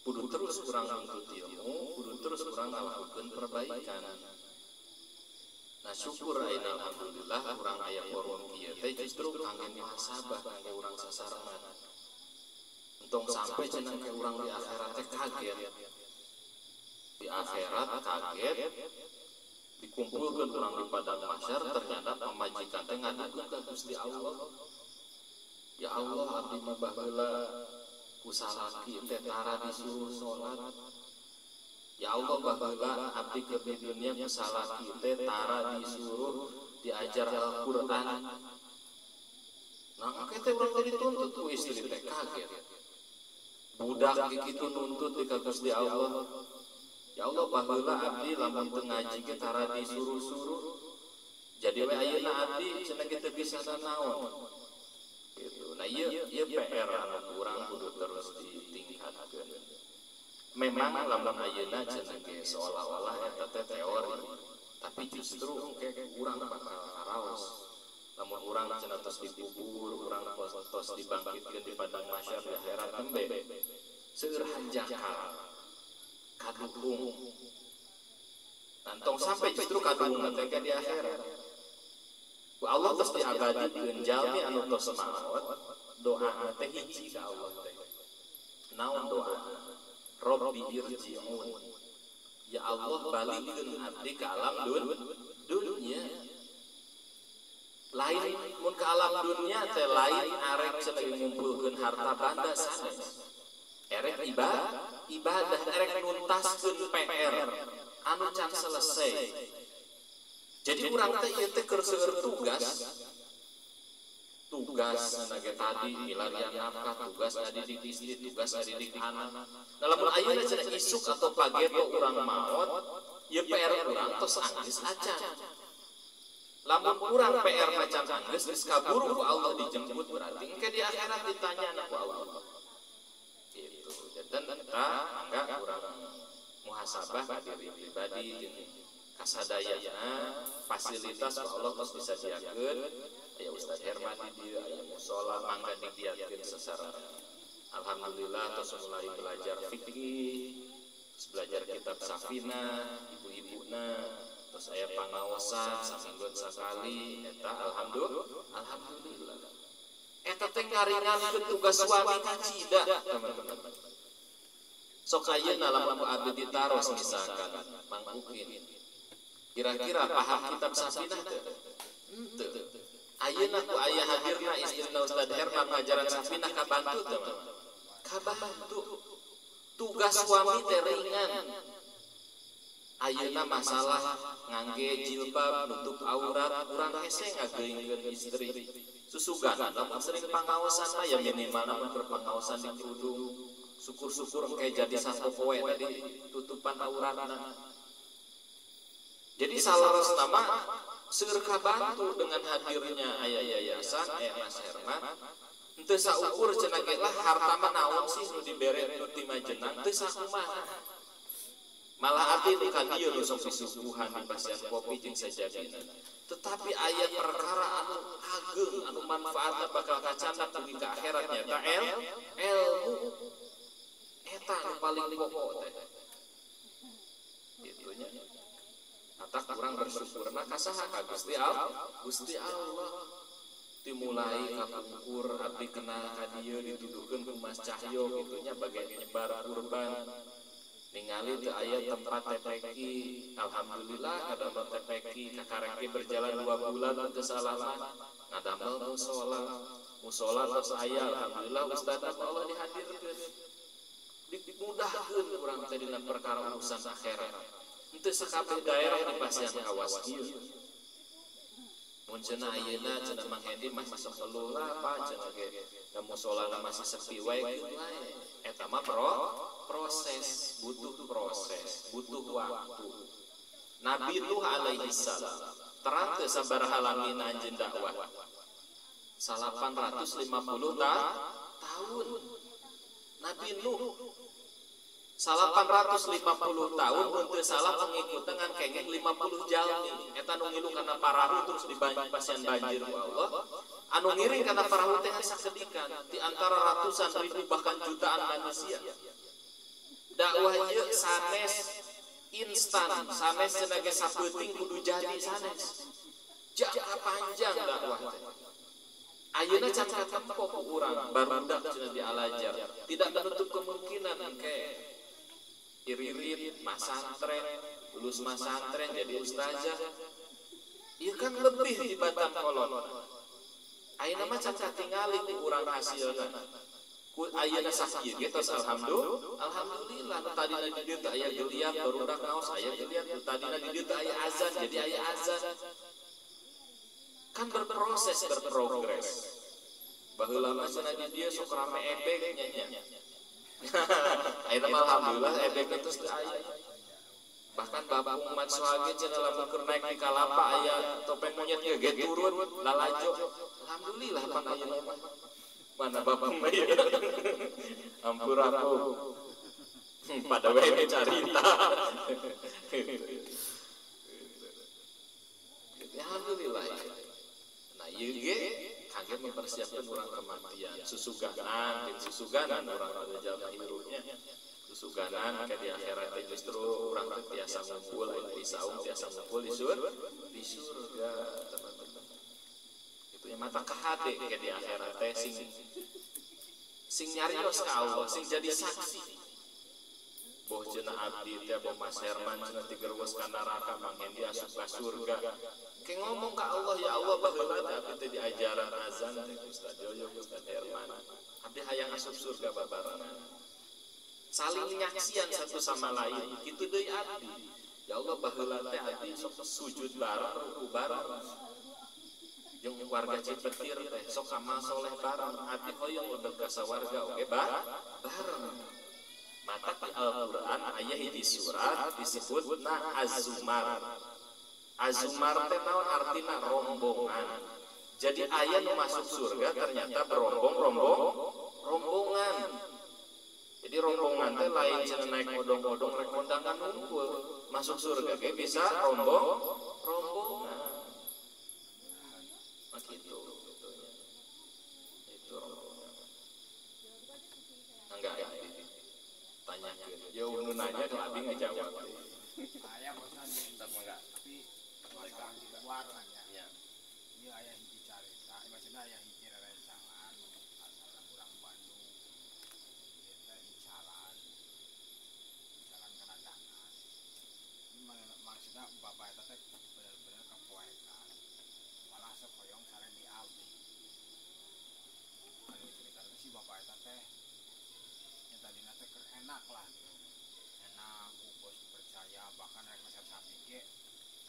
kudu terus kurang nuntut ilmu, kudu terus kurang ngalakukeun perbaikan. Nah, syukur ayeuna alhamdulillah urang aya forum kieu teh justru kangge muhasabah kangge urang sasarman. Entong sampai cenah ke urang di akhirat teh kaget. Di akhirat kaget dikumpulkeun urang di padang mahsyar ternyata pamajikan teh ngadukeun ka Gusti Allah. Ya Allah, abdi mah baheula ku salaki teh tara disuruh salat. Ya Allah, baheula abdi keur di dunia ku salaki teh tara disuruh diajar Al-Qur'an. Nah, kita urang teh dituntut ku istri teh kaget. Budak kitu nuntut di ka Gusti Allah. Ya Allah, baheula abdi lamun teu ngaji ge tara disuruh-suruh. Jadi we ayeuna abdi cenah kitu bisa nanaon. Gitu. Nah, ieu PR anu urang kudu terus ditingkatkeun. Memang lamun ayeuna cenah ge seolah-olah eta teh teori, tapi justru engke urang bakal karaos. Lamun urang cenah tos dikubur, urang tos dibangkitkeun di padang mahsyar di akhirat tembe. Seueur hanjakal kadukung. Nantong sampai justru kadukung teh di akhirat. Ku Allah tos diabadikeun jalmi anu tos maot, doa teh hiji ka Allah teh. Naon doa? Rabbi irji'un. Ya Allah, balikeun abdi ka alam dunya. Lain mun ka alam dunya teh lain arek cenah ngumpulkeun harta banda sanes. Erek ibadah erek nuntaskeun PR anu can selesai. Jadi urang teh ieu teh keur seueur tugas nage tadi milarian nafkah, tugas ngadidik istri, tugas ngadidik anak. Nah, lamun ayeuna cenah isuk atau pageto urang maot, ieu PR urang tos anggeus acan. Lamun urang PR macan anggeus geus kaburu ku Allah dijemput berarti engke di akhirat ditanya ku Allah. Gitu. Dan eta mangga urang muhasabah ka diri pribadi jeung kasadayana fasilitas ku Allah tos bisa diakeun. Aya Ustaz Herman di dieu, aya mushola mangga digiatkeun sasaran. Alhamdulillah tos mulai belajar fikih, belajar kitab Safinah, ibu-ibuna, terus aya pangaosan samingguan sakali, eta alhamdulillah. Eta teh ngaringankeun tugas suami kacida, teman-teman. Sok ayeuna lamun abdi ditaros misalkan Mang Ukin. Kira-kira paham kitab Safinah teh? Henteu. Ayeuna ku aya hadirna istrina Ustaz Herman ngajaran Safinah kabantu teman. Kabantu. Tugas suami teh ringan. Ayeuna masalah ngangge jilbab nutup aurat urang hese ngageuingkeun istri. Susugan lamun sering pangaosan mah ya minimal mun keur pangaosan di kerudung. Syukur-syukur engke jadi satu poe tadi tutupan auratna. Jadi salarosna mah seueur kabantu dengan hadirnya aya yayasan aya Mas Herman. Henteu saukur cenah ge lah harta mah naon sih nu dibere nu ti majenang teu sakumaha. Malah abdi nu ka dieu nu sok disuguhan di pasian kopi jeung sajadina. Tetapi aya perkara anu ageung anu manfaatna bakal kacandak dugi ka akhirat nyata ilmu. Eta nu paling pokok teh. Kitu nya. Atak kurang bersyukurna ka saha ka Gusti Allah. dimulai kapungkur abdi kena ka dieu dituduhkeun ku Mas Cahyo gitunya bagai nyebar kurban ningali teu aya tempat tepeki. Alhamdulillah kadamel tepeki kakarek berjalan 2 bulan teu salaman ngadamel musola tos aya. Alhamdulillah ustaz Allah dihadirkeun dimudahkeun urang teh dina perkara urusan akhirat. Henteu sakabeh daerah di pasien kawas ieu. Mun cenah ayeuna cenah Mang Hendi masih sepeluh lah Pak cenah ge da musolana masih sepi wae kieu wae. Eta mah proses, butuh waktu. Nabi Nuh alaihi salam terang teu sabaraha lamin anjeun dakwah. 850 tahun. Nabi Nuh 850 tahun untuk salah mengikut dengan kenging 50 jalmi. Eta nu ngilu kana parahu terus dibanjir pasien banjir ku Allah. Anu ngiring kana parahu teh sakedikan di antara ratusan ribu bahkan jutaan manusia. Dakwah ieu sanes instan, sanes cenah ge sapeuting kudu jadi sanes. Jangka panjang dakwah teh. Ayeuna can katempo ku urang barudak cenah di Al-Azhar. Tidak menutup kemungkinan engke iririt masantren, lulus masantren jadi ustazah. Ieu kan lebih di Batam Kolon. Ayeuna mah can katingali ku urang hasilna. Ku ayeuna sakieu ge tos alhamdulillah. Tadina di dieu teh aya geuliat barudak naos aya geuliat, tadina di dieu teh aya azan jadi aya azan. Kan berproses berprogres. Baheula mah cenah di dieu sok rame ebek nya. Ayeuna mah alhamdulillah ebek terus teu aya. Bahkan Bapak Umat Sohage cenah lamun keur naik di kalapa aya topeng monyet ge turun lalajo. Alhamdulillah pan ayeuna mah. Mana Bapak mah ieu. Ampuraku. Pada wae carita. Alhamdulillah. Nah ieu ge kangge mempersiapkan urang kematian. Susuganan urang pada jalma hirupnya. Susuganan ke di akhirat justru urang teh tiasa ngumpul aya di saung tiasa ngumpul di surga teman-teman. Itu nya mata ka hade ke di akhirat teh sing nyarios ka Allah, sing jadi saksi. Boh cenah abdi teh boh Mas Herman cenah tigerwes ka neraka Mang Hendi asup ka surga. Ke ngomong ka Allah, ya Allah baheula teh abdi teh diajaran azan teh Ustaz Joyo Ustaz Herman. Abdi hayang asup surga babarengan. Saling nyaksian satu sama lain. Kitu deui abdi. Ya Allah baheula teh abdi sok sujud bareng ruku bareng. Jeung warga Cipetir teh sok amal soleh bareng. Abdi hoyong lebet ka sawarga oge bareng. Mata di Al-Qur'an aya hiji surat disebutna Az-Zumar. Az-Zumar teh naon artina rombongan. Jadi aya nu masuk surga ternyata berombongan. Jadi rombongan teh lain cenah naik odong-odong rek kondangan ngumpul. Masuk surga ge bisa rombongan. Begitu betulnya. Itu rombongan. Enggak ya. Tanyakeun. Yo nu nanya ka abi ngajawab. Aya bosan enggak. Tapi masalah di luar kan ya. Ini aya hiji carita, maksudna aya hiji rerencangan asal urang Bandung. Jalan kana danas. Ini maksudnya bapak eta teh bener-bener kapoekan. Malah sok hoyong sareng di abdi. Anu cerita si bapak eta teh nya tadina teh keur enak lah. Enak bos percaya bahkan rek masak sapi ge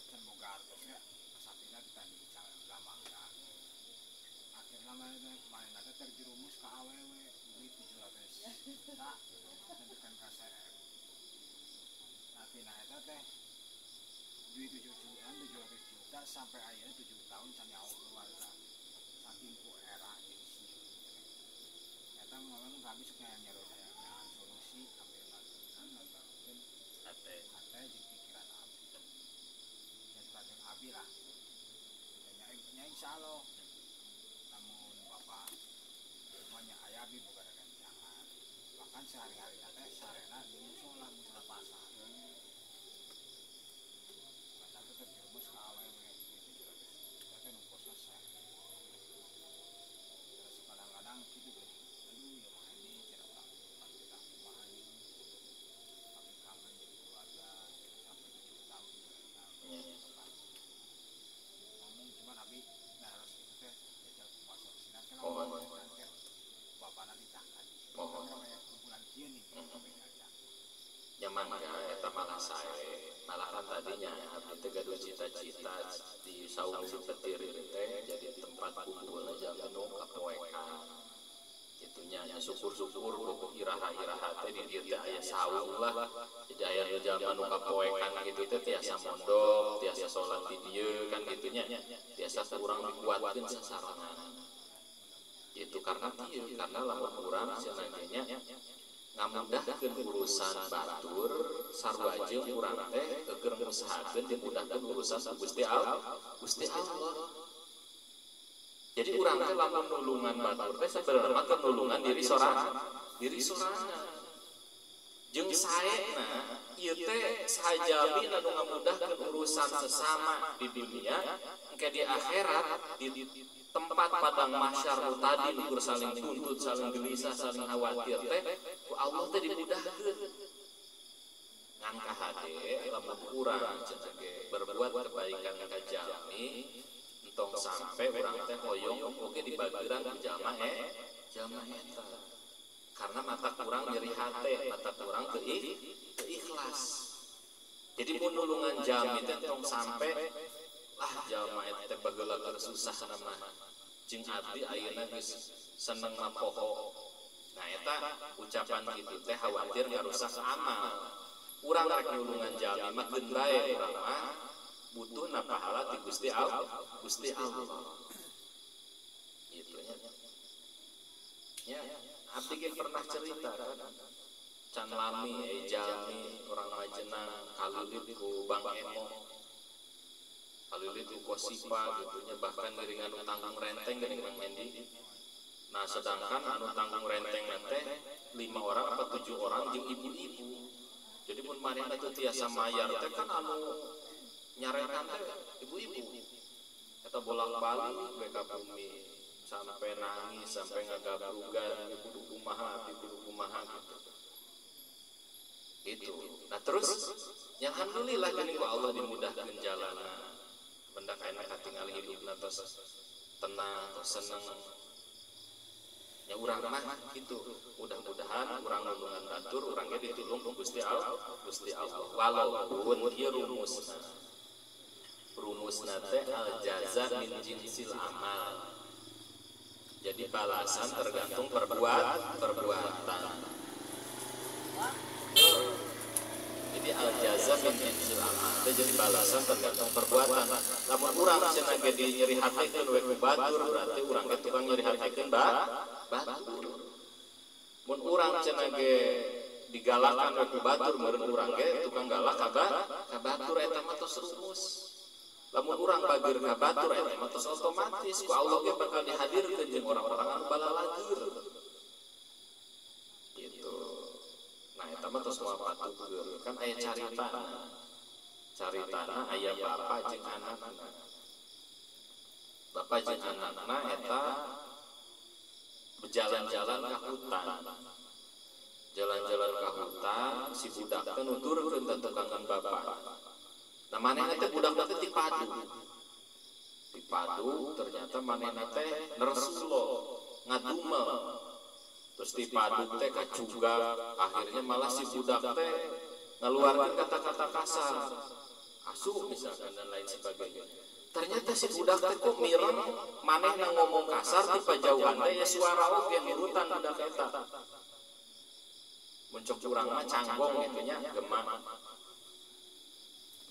can boga artosnya sapina ditandi lamangna. Akhirna manehna teh terjerumus ka awewe duit 700 juta tekan ka serep. Tina eta teh duit 700 juta sampai ayeuna 7 tahun can nyawa keluarga. Saking ku era jeung sieun. Eta memang kami suka nyarosayan solusi ambil lakukan nonton ate jeung pikiran abdi. Dan pelajaran abdi lah. Nya insyaallah namun bapak semuanya aya abdi boga rencana. Bahkan sehari-hari teh sarena di musola pasar. Terjerumus ke awewe 700 juta teh nu kosna nyaman eta malah sae malah kan tadinya abdi teh gaduh cita-cita di saung si petir teh jadi tempat kumpul jalma nu kapoekan gitunya nya syukur-syukur boga iraha-iraha teh di dieu teh aya saung lah jadi aya jalma nu kapoekan gitu teh tiasa mondok tiasa salat di dieu kan gitunya tiasa kurang dikuatkeun sasarangan itu karena ieu karena lamun urang cenah ngamudahkeun urusan batur sarua jeung urang teh keur ngusahakeun dimudahkeun urusan Gusti Allah. Jadi urang teh lamun nulungan batur teh sabenerna teh nulungan diri sorangan. Jeung saena ieu teh sajami anu ngamudahkeun urusan sesama di dunia engke di akhirat di tempat padang mahsyar tadi ukur saling tuntut, saling gelisah, saling khawatir teh ku Allah teh dimudahkeun. Ngan ka hade lamun urang cenah ge berbuat kebaikan ka jalmi entong sampe urang teh hoyong oge dibageuran ku jalma eta. Karena mata kurang nyeri hate, mata kurang teu ikhlas. Jadi mun nulungan jalmi teh entong sampe lah jalma eta teh bageula keur susah nama jeung abdi ayeuna geus seneng mapoho. Nah eta ucapan kitu teh khawatir ngarusak amal. Urang rek nulungan jalmi mah geun bae urang mah butuhna pahala ti Gusti Allah. Gitu nya. Ya, abdi ge pernah cerita kan. Can lami jalmi urang Majenang kalilit ku Bang Emo. Kalilit ku Kosipa gitunya bahkan geuningan anu tanggung renteng geuning Mang Hendi. Nah sedangkan anu tanggung renteng teh 5 orang apa 7 orang jeung ibu-ibu. Jadi mun manehna teh tiasa mayar teh kan anu nyarekan teh ibu-ibu. Eta bolak-balik we ka bumi sampai nangis sampai ngagabrugan kudu kumaha gitu. Gitu. Nah terus yang alhamdulillah geuning ku Allah dimudahkeun jalanna. Benda kaina katingal hidupna tos tenang, tos seneng. Ya urang mah gitu. Mudah-mudahan urang nulungan batur urang ge ditulung ku Gusti Allah. Walaupun ieu rumusna teh al jaza min jinsil amal. Jadi balasan tergantung perbuatan. Jadi al jaza min jinsil amal. Jadi balasan tergantung perbuatan. Lamun urang cenah ge nyeri hatekeun we ku batur berarti urang ge tukang nyeri hatekeun batur. Mun urang cenah ge digalakan we ku batur meureun urang ge tukang galak ka batur eta mah tos rumus. Lamun urang bageur ka batur eta mah tos otomatis ku Allah ge bakal dihadirkeun jeung orang-orang anu balalageur. Gitu. Nah eta mah tos moal patukeun kan aya caritana aya bapa jeung anakna. Bapa jeung anakna eta berjalan-jalan ka hutan. Jalan-jalan ka hutan si budak teh nuturkeun ka tukangan bapa. Nah manehna teh budakna teh dipadu ternyata manehna teh nersulo ngadumel terus dipadu teh kacuga akhirnya malah si budak teh ngaluarkeun kata-kata kasar asuh misalkan dan lain sebagainya. Ternyata si budak teh kok mireng manehna ngomong kasar di pajauhan teh ya suara oge nurutan budak eta. Muncul urang mah canggong gitu nya gemah.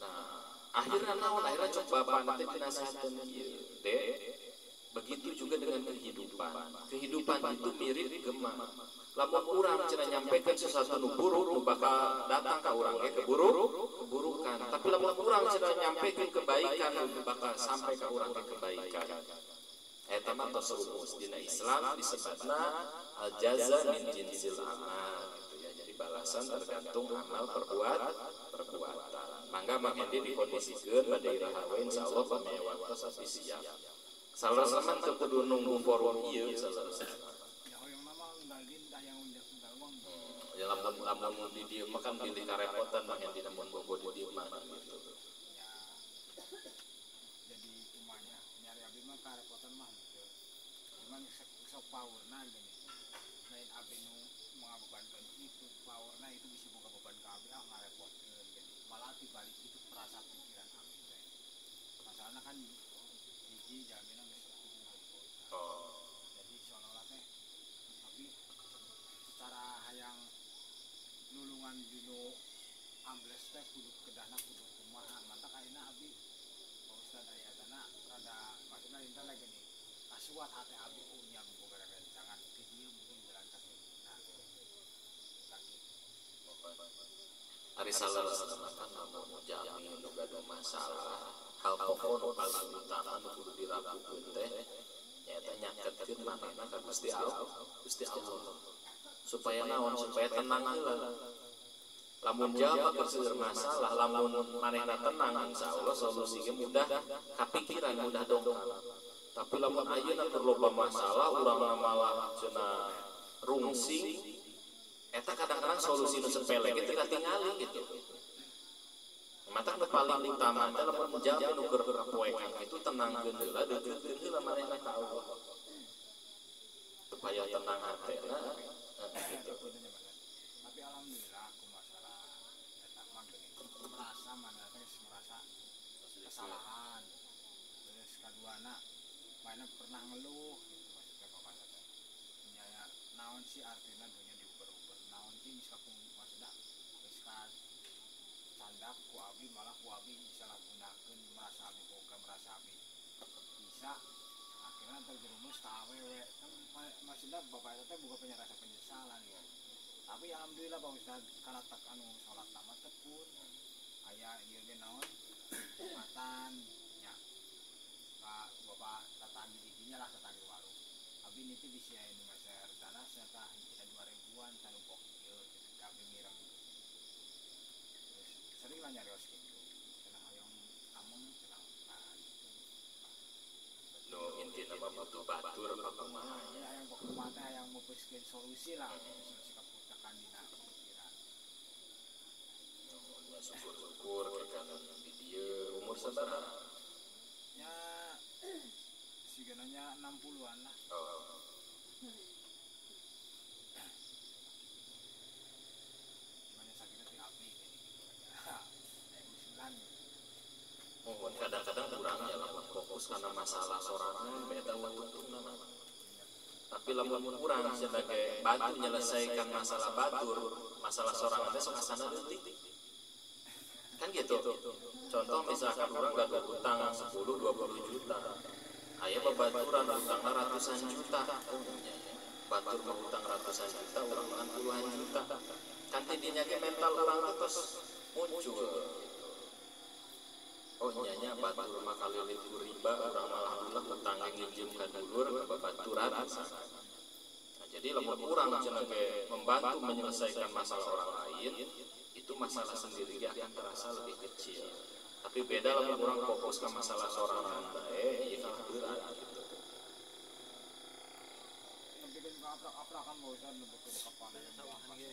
Nah, akhirnya naon akhirnya coba bapak nanti dinasehatkeun ieu, Dek. Begitu juga dengan kehidupan. Kehidupan itu mirip gemah. Lamun urang cenah nyampekeun sesuatu nu buruk nu bakal datang ka urang ge keburukan. Tapi lamun urang cenah nyampekeun kebaikan nu bakal sampai ka urang ge kebaikan. Eta mah tos rumus dina Islam disebutna al jaza min jinsil amal gitu ya. Jadi balasan tergantung amal perbuatan. Mangga Mang Hendi dikondisikeun bade iraha we insyaallah pamea waktos abdi siap. Salarasan mah teu kudu nunggu forum ieu salarasan. Ya lamun di dieu mah kan pilih karepotan Mang Hendi namun bogo di dieu mah gitu. Jadi kumanya nyari abdi mah karepotan mah. Cuman sok paurna gini. lain abi nu mengabebankan itu powernya itu bisa buka beban ke abi ngarepotkeun jadi malah dibalik itu perasa pikiran abi teh masalahnya kan hiji jaminan geus sepuh jadi seolah-olah teh abi secara hayang nulungan dino ambles teh kudu kedahna kudu kumaha mantap ayeuna abi Pak Ustad aya tanah rada maksudna intan lagi nih kasuat hati abi nya boga rencangan ke dieu mungkin jalan kaki nah kaki Ari salahsanakan namun jami nu gaduh masalah hal pokok nu paling utama nu kudu diragukeun teh nyaeta nyaketkeun manehna ka Gusti Allah supaya naon supaya tenang heula lamun jawab keur masalah lamun manehna tenang insyaallah solusinya mudah kapikiran mudah dongkal tapi lamun ayeuna keur loba masalah urang malah cenah rungsing eta kadang-kadang solusi nu sepele kitu katingali gitu mata nu paling utama teh lamun jawab nu keur kapoekan itu tenangkeun heula deukeutkeun heula manehna ka Allah supaya tenang hatena gitu. Tapi alhamdulillah aku masalah eta mah merasa mana teh merasa kesalahan terus kaduana mana pernah ngeluh gitu maksudnya bapak teh nyaya naon sih artinya dunia diuber-uber naon sih misalkan maksudnya geus ka candak ku abi malah ku abi disalahgunakeun merasa abi boga merasa abi bisa akhirnya terjerumus ke awewe kan maksudnya bapak teh bukan punya rasa penyesalan ya tapi alhamdulillah Pak Ustad kana tak anu salat tamat tepun aya ieu ge naon jumatan nya Pak bapak tatanggi didinya lah tatanggi warung abi niti bisi aya nu maser tanah serta kita 2000-an tanu pok ieu abi mireng terus sering lah nyarios kitu cenah hayang ameng cenah nu intina mah butuh batur kumaha nya yang kumaha yang mupuskeun solusi lah solusi kaputakan dina pikiran ya syukur-syukur kan di dieu umur sabaraha nya sigananya 60-an lah gimana sakitnya di api kayak gitu aja usulan mohon kadang-kadang kurang ya lamun fokus karena masalah sorangan beda waktu tapi lamun kurang sebagai bantu menyelesaikan masalah batur masalah sorangan teh sok asana leutik kan gitu contoh misalkan orang gaduh utang 10-20 juta aya babaturan utangna ratusan juta batur mah utang ratusan juta urang mah puluhan juta kan tidinya ge mental urang terus muncul oh nyanya batur mah kalilit riba urang malah alhamdulillah utang nginjem ka dulur ka babaturan nah, jadi lamun urang cenah ge membantu menyelesaikan masalah orang lain itu masalah sendiri akan terasa lebih kecil tapi beda lamun urang fokus ke masalah sorangan bae ieu kalah berat gitu bikin aprak-aprakan mau usah nembekeun kepala yang sawahan ge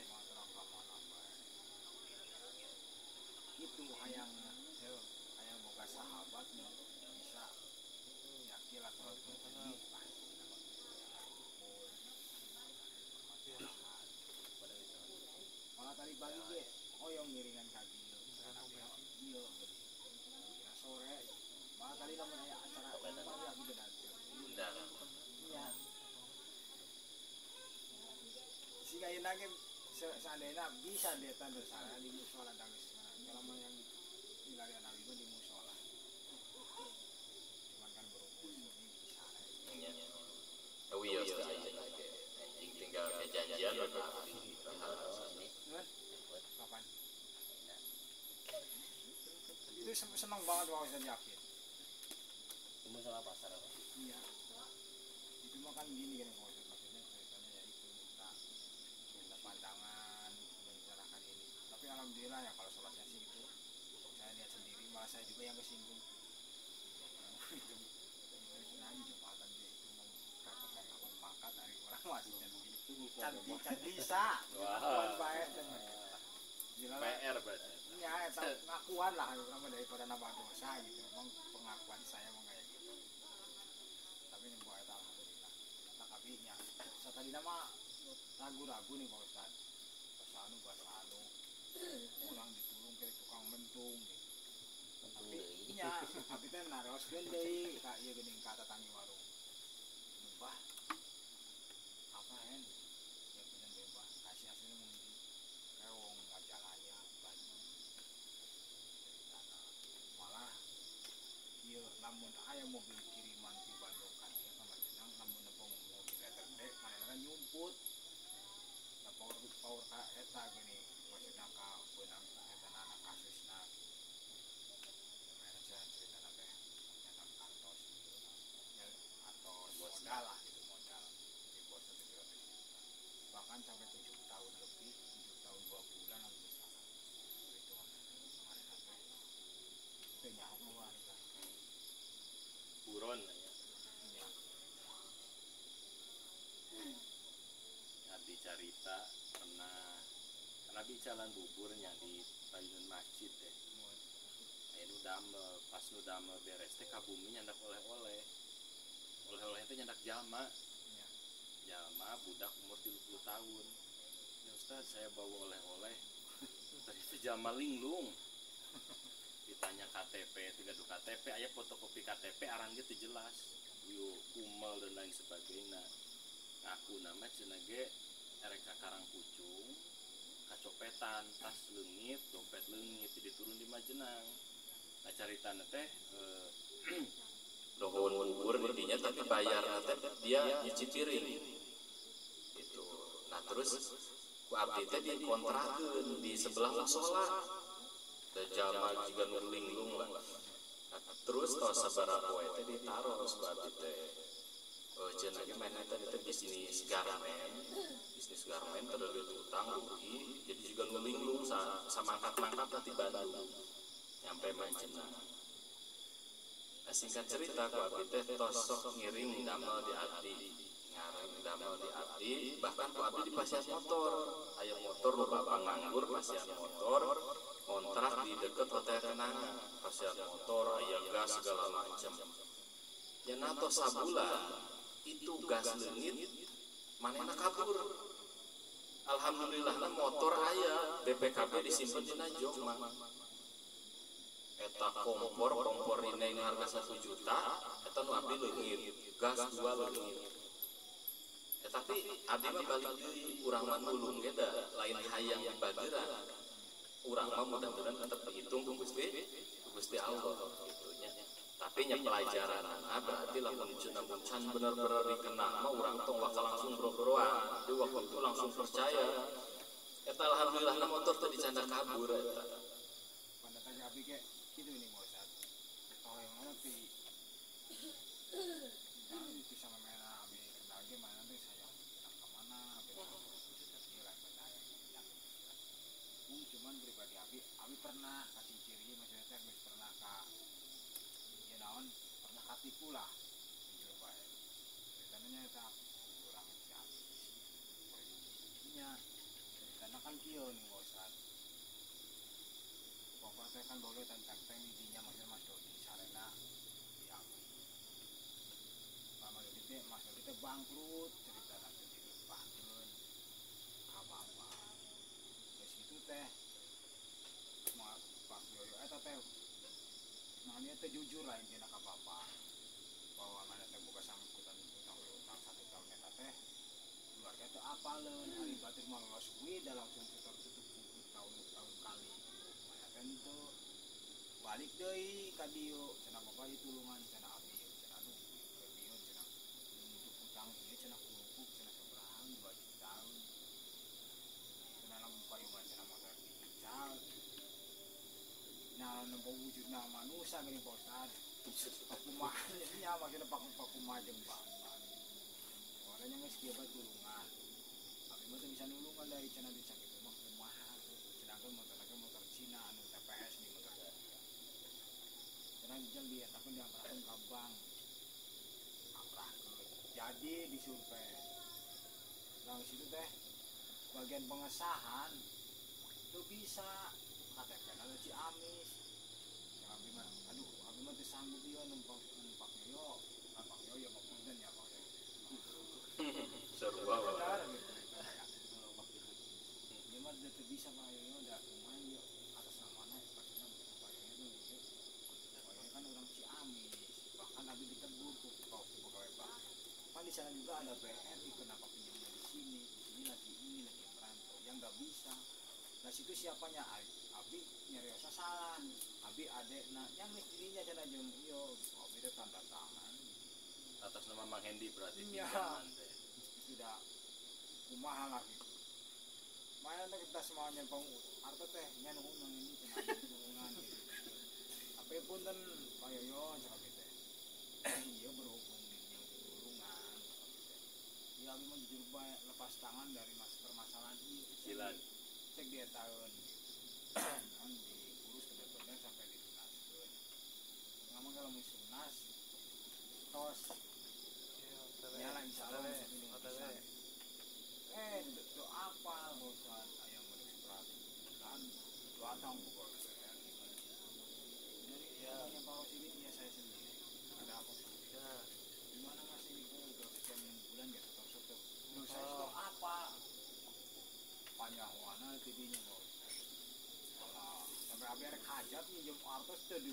itu hayang boga sahabat bisa yakin lah kalau ini malah tadi pagi ge hoyong ngiringan ka dieu dieu kira sore malah tadi lamun aya acara pagi abi datang iya si ayeuna ge seandainya bisa dia tanda sana di musola dangis selama yang milarian abi mah di musola cuman kan berhubung ini bisa oh iya anjing tinggal kejanjian kapan itu seneng banget waktu saya yakin di musola pasar apa? iya itu mah kan gini kan maksudnya ceritanya ya itu minta pandangan membicarakan ini tapi alhamdulillah ya kalau sholatnya sih itu saya lihat sendiri malah saya juga yang kesinggung itu nanti jumatan dia itu mau pangkat dari orang masih cantik bisa kuat baik dan PR berarti ya pengakuan lah nama daripada nama dosa gitu memang pengakuan saya mau kayak gitu tapi ini buat alhamdulillah tak kabinya tadi nama ragu-ragu nih Pak Ustad pasanu orang ditulung ke tukang mentung nih. Tapi iya tapi teh naroskeun deui ka ieu geuning ka tatanggi warung Mbah apa hen ya bener bebas kasih aslinya mundi kewong ngajalaya banyak malah ieu lamun aya mobil kiriman di Bandung kan ieu ka Majenang lamun nepong mobil gede manehna nyumput da power ka eta geuning maksudna ka beunang eta anak kasusna manehna ceritana teh nyatak kantos ya atau modal lah gitu modal di bos itu bahkan sampai 7 tahun lebih 7 tahun 2 bulan lalu bisa itu manehna teh teu nyaho keluarga buron ya. ya Abdi carita pernah karena bicalan buburnya di payun masjid teh. Anu damel pas nu damel beres teh ka bumi nyandak oleh-oleh teh nyandak jalma budak umur 30 tahun. Ya Ustaz saya bawa oleh-oleh tadi teh jalma linglung. Ditanya KTP gaduh KTP aya fotokopi KTP arang ge teu jelas. Yo kumal dan lain sebagainya. Ngaku nama cenah ge erek ka Karangpucung kacopetan tas leungit dompet leungit jadi turun di Majenang. Nah caritana teh nuhun bubur didinya tapi bayarna teh dia nyuci piring gitu. Nah terus ku abdi teh dikontrakeun di sebelah musola da jalma jiga nu linglung lah. Nah, terus tos sabaraha poe teh ditaros ku abdi teh cenah ge main eta teh bisnis garmen terlalu utang rugi jadi juga nu linglung samangkat-mangkat ti Bandung nyampe Majenang. Nah, singkat cerita ku abdi teh tosok ngiring damel di abdi bahkan ku abdi di pasian motor aya motor nu bapak nganggur pasian motor kontrak di deket Hotel Kenangan pasian motor aya gas segala macam ya nato sabulan itu gas leungit manehna kabur. Alhamdulillahna motor aya BPKB disimpen dina jog mah eta kompor ini harga 1 juta eta nu abdi leungit gas 2 leungit tapi abdi mah balik deui urang mah nulung ge da lain hayang bageran urang mah mudah-mudahan tetep dihitung ku Gusti Allah gitu nya tapi nya pelajaranna berarti lamun cenah can bener-bener dikenal mah urang tong bakal langsung boro-boroan di waktu itu langsung percaya eta alhamdulillahna motor teh dicanda kabur eta pada tanya abdi ge kitu nih Pak Ustad oh yang mana pi jangan bisa memena abdi kenal ge mana teh saya ke mana abdi iya kan percaya cuman pribadi abdi pernah kasih ciri maksudnya teh pernah ka ya naon pernah katipu lah jujur bae ceritanya eta kurang siap nya karena kan kieu nih Pak Ustad pokoknya kan boleh tentang didinya maksudnya Mas Dodi sarena diambil Mas Dodi teh bangkrut cerita nanti dilimpahkeun ka bapak geus kitu teh Pak Yoyo eta teh mania teh jujur lah intina ka bapak bahwa mana teh boga sangkutan utang 1 tahun eta teh keluarga teh apaleun ari batur mah lolos we da langsung tertutup buku tahun kali tentu balik deui ka dieu cenah bapak ieu tulungan cenah abdi cenah aduh keur dieu cenah untuk utang ieu cenah kulupuk cenah sabaraha 2 juta cenah lamun payungan cenah motor diical nah nempo wujudna manusia gini Pak Ustad pakumaha nya maksudna pakumaha jeung bapak orangnya geus kieu bae tulungan abdi mah teu bisa nulungan dari cenah bisa kitu mah kumaha sedangkan motor Cina anu TPS di motor cenah jeung dietakeun diangkatkeun ka bank angkrahkeun jadi disurvei lang situ teh bagian pengesahan tuh bisa KTP na Ciamis abdi mah aduh abdi mah teu sanggup ieu numpak Yoyo ya punten ya Pak sarua bisa Pak Yoyo ada lumayan yuk atas namanya personal Pak Yoyo tuh yuk. Pak Yoyo kan orang Ciamis, bahkan Abi ditegur tuh kau pegawai Pak. Kan di sana juga ada BRI, kenapa pinjamnya di sini lagi ini lagi merantau, yang nggak bisa. Nah situ siapanya Abi nyariosnya salah. Abi adek nah yang dirinya jangan aja yo Abi itu tanda tangan. Atas nama Mang Hendi berarti Iya. pinjaman teh. Sudah kumaha lagi. Mayan teh kita semuanya arto teh nya nuhun ini cuma hubungan gitu. Tapi punten Pak Yoyo cakap teh. Iya berhubung yang hubungan. Ya Abi mah jujur bae lepas tangan dari permasalahan ini. Cicilan. Cek dia tahun kan diurus bener-bener sampai ditunaskeun. Ngomong kalau mau tunas tos nyala insyaallah itu apa bosan ayam menulis perhatian kan batang pokoknya jadi yang bawa sini ya saya sendiri ada apa gimana mas ini udah sekian bulan ya setor saya setor apa panjang warna tidinya bos malah sampai abi rek hajat minjem artos teh di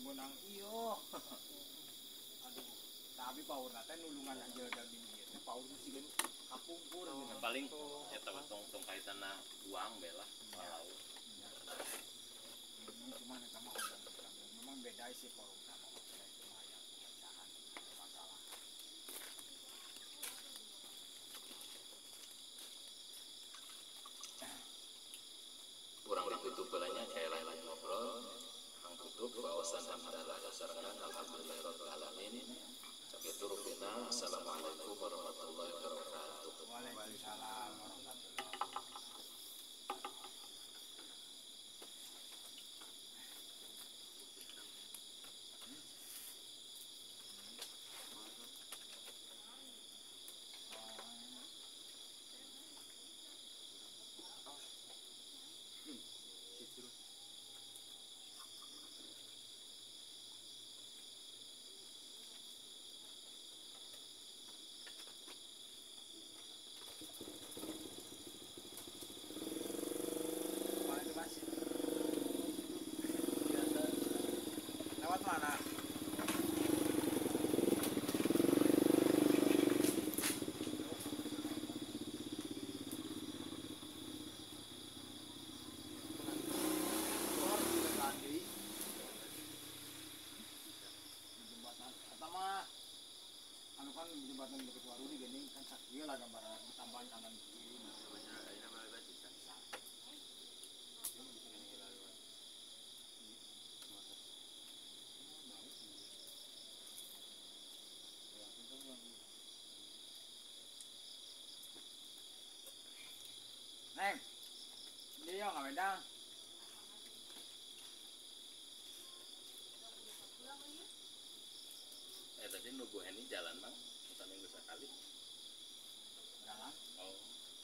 menang iyo aduh tapi power nate nulungan aja dari dia power sih kan kapungkur gitu Paling eta tong kaitanna uang bela kalau ini cuma eta mah memang beda sih power sama masalah itu mah yang pecahan masalah kurang ditutup belanya kayak lain ngobrol ang tutup bawasan hamdalah sarangan alhamdulillahirabbil alamin. Sakitu rupina assalamualaikum warahmatullahi wabarakatuh. Waalaikumsalam warahmatullahi lewat mana? Jembatan pertama anu kan jembatan dekat Warudi gini kan sakit lah gambar ditambahin kanan kiri Neng, dia nggak beda. Tadi nubuh ini jalan bang, kita minggu sekali. Jalan. Oh,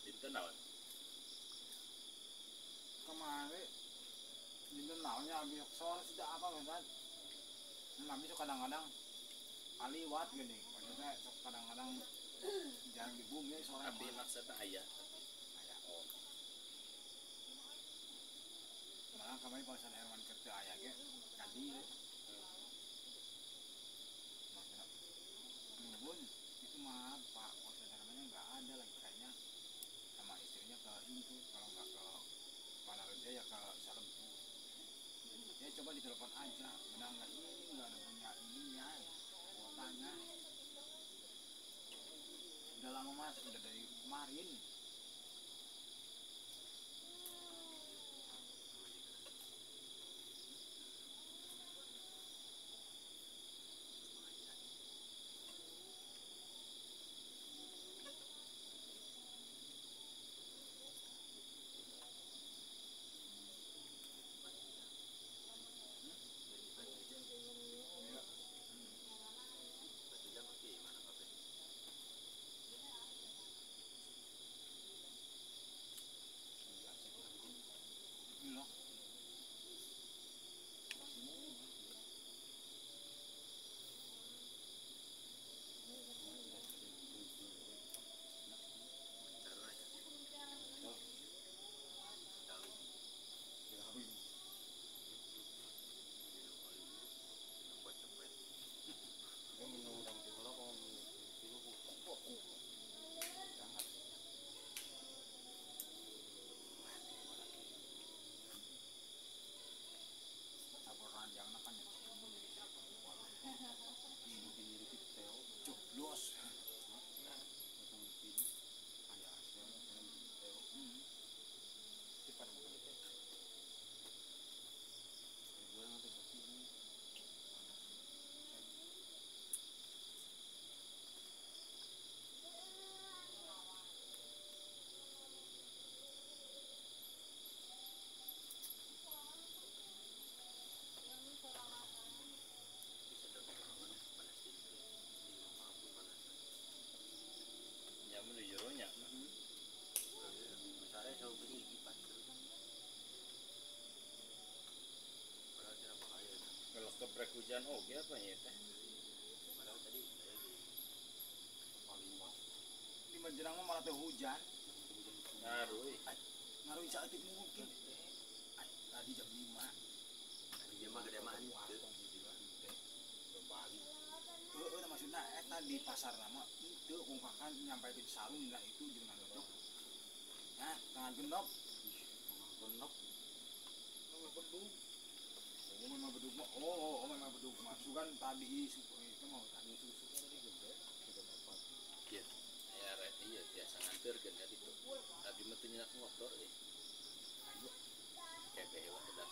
dinten naon? Kemarin dinten naonnya abis sore sudah apa kan? Nabi so kadang-kadang aliwat gini, maksudnya kadang-kadang jarang di bumi sore. Tapi maksudnya ayah. Ayah. Oh, Malah kemarin pas ada Herman kerja ayah ge kadi. Maksudnya nuhun itu mah Pak maksudnya namanya nggak ada lagi kayaknya sama istrinya ke itu kalau nggak ke Panaruja ya ke Salembu. Ya coba ditelepon aja, benar nggak ini nggak ada punya ininya, kuotanya. Udah lama mas, udah dari kemarin. menuju jeronya. Besarnya saya beli kipas terus. Padahal cara bahaya. Kalau kebrek hujan oke apa ya teh? Padahal tadi saya di Palembang. Di menjelang mah malah teh hujan. Ngaruh. Ngaruh saat itu mungkin. Tadi jam 5. Dia mah gede mah itu. Berbalik. Maksudnya di pasar nama itu ungkapan nyampaikan sarung lah itu jangan genop. Nah, tangan genop. Genop. Tangan bedug. Oh, memang bedug mah. Oh, memang bedug masukan tadi itu mau tadi susu tadi gede. Sudah dapat. Iya. Iya biasa nganter kan tadi tuh. Tadi mah teu nyenak motor Ayo. Kayak hewan kedak.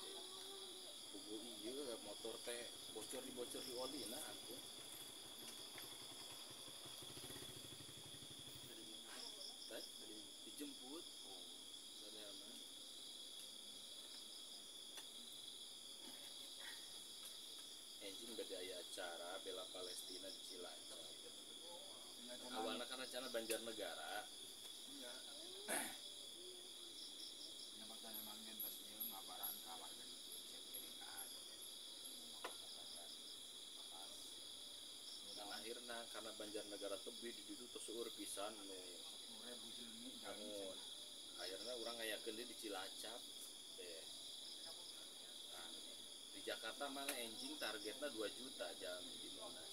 Kubu iya motor teh bocor di oli nah aku. Dijemput saudara engine beda aya acara bela Palestina di Cilacap awalnya kan rencana Banjarnegara Iya. Yang pas memang pas dia ngabaran kawan dan sertifikat. dan akhirnya karena Banjarnegara tebih di ditu seueur pisan nu Ribu jelmi namun akhirnya orang ngayakeun di Cilacap deh. Nah, di Jakarta malah engine targetnya 2 juta jam di Monas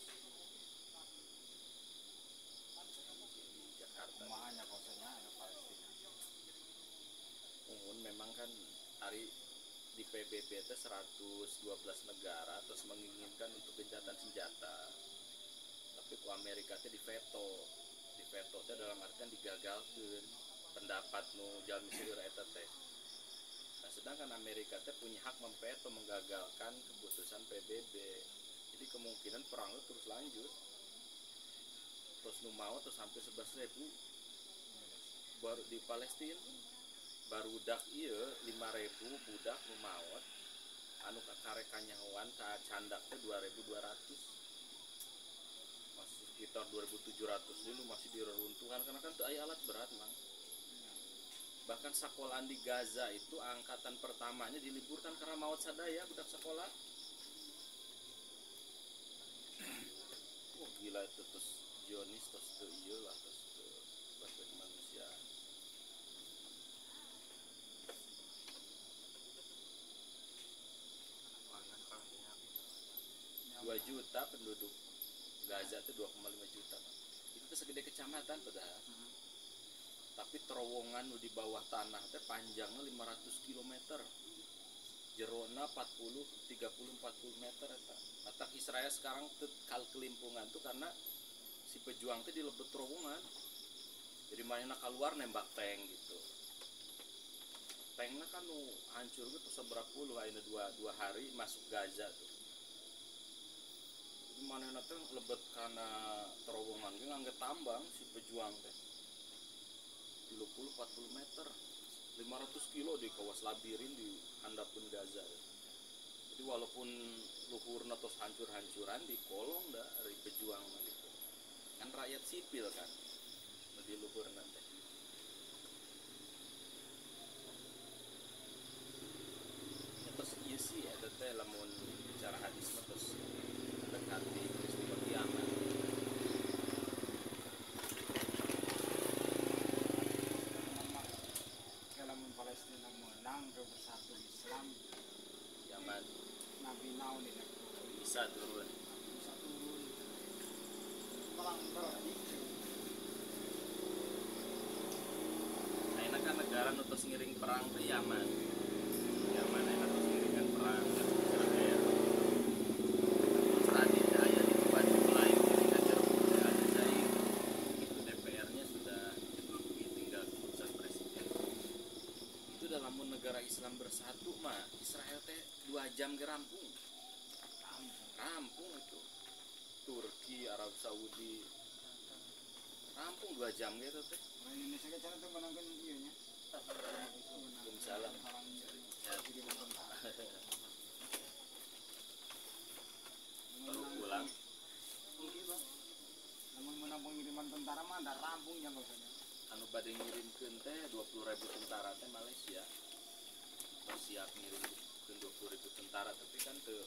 di Jakarta Kumahannya kosnya ada Palestina. memang kan hari di PBB itu 112 negara terus menginginkan untuk gencatan senjata tapi ku Amerika itu di veto itu dalam artian digagalkan pendapat nu jalmi seluruh eta teh. Nah sedangkan Amerika teh punya hak memveto menggagalkan keputusan PBB jadi kemungkinan perang itu terus lanjut terus nu mau terus sampai 11.000 baru di Palestina barudak iya 5.000 budak nu maot anu karek kanyahoan ka candak teh 2.200 masih sekitar 2.700 dulu masih di reruntuhan karena kan teu aya alat berat mang bahkan sekolahan di Gaza itu angkatan pertamanya diliburkan karena maut sadaya budak sekolah. Gila itu terus Zionis terus teu ieu lah terus teu respek manusia. 2 juta penduduk Gaza itu 2,5 juta itu tuh segede kecamatan padahal tapi terowongan di bawah tanah teh panjangnya 500 km jerona 30-40 meter eta Israel sekarang kal kelimpungan tuh karena si pejuang teh dilebet terowongan jadi mana keluar nembak tank gitu tanknya kan hancur gitu seberapa puluh akhirnya 2 hari masuk Gaza tuh mana nanti lebet karena terowongan dia nggak tambang si pejuang teh 30-40 meter 500 kilo di kawas labirin di handapun Gaza jadi walaupun luhurna terus hancur-hancuran di kolong dah dari pejuang gitu kan rakyat sipil kan lebih luhur nanti ya, terus iya sih ya teh lamun bicara hadis terus mendekati peristiwa kiamat Kalau Palestina menang ke bersatu Islam kiamat Nabi naon ini bisa turun bisa turun perang berarti nah ini kan negara nutus ngiring perang ke Yaman enak terus ngiringkan perang Israel tadi saya di tempat mulai ngiringkan Israel saya itu DPR-nya sudah tinggal keputusan presiden itu dalam negara Islam bersatu mah Israel teh 2 jam ke rampung itu Turki, Arab Saudi rampung 2 jam gitu teh Indonesia kan cara tuh menangkan iya nya Waalaikumsalam. Baru pulang namun menang pengiriman tentara mah ada rampungnya maksudnya anu bade ngirimkeun teh 20.000 tentara teh Malaysia. Terus siap ngirimkeun 20.000 tentara tapi kan teu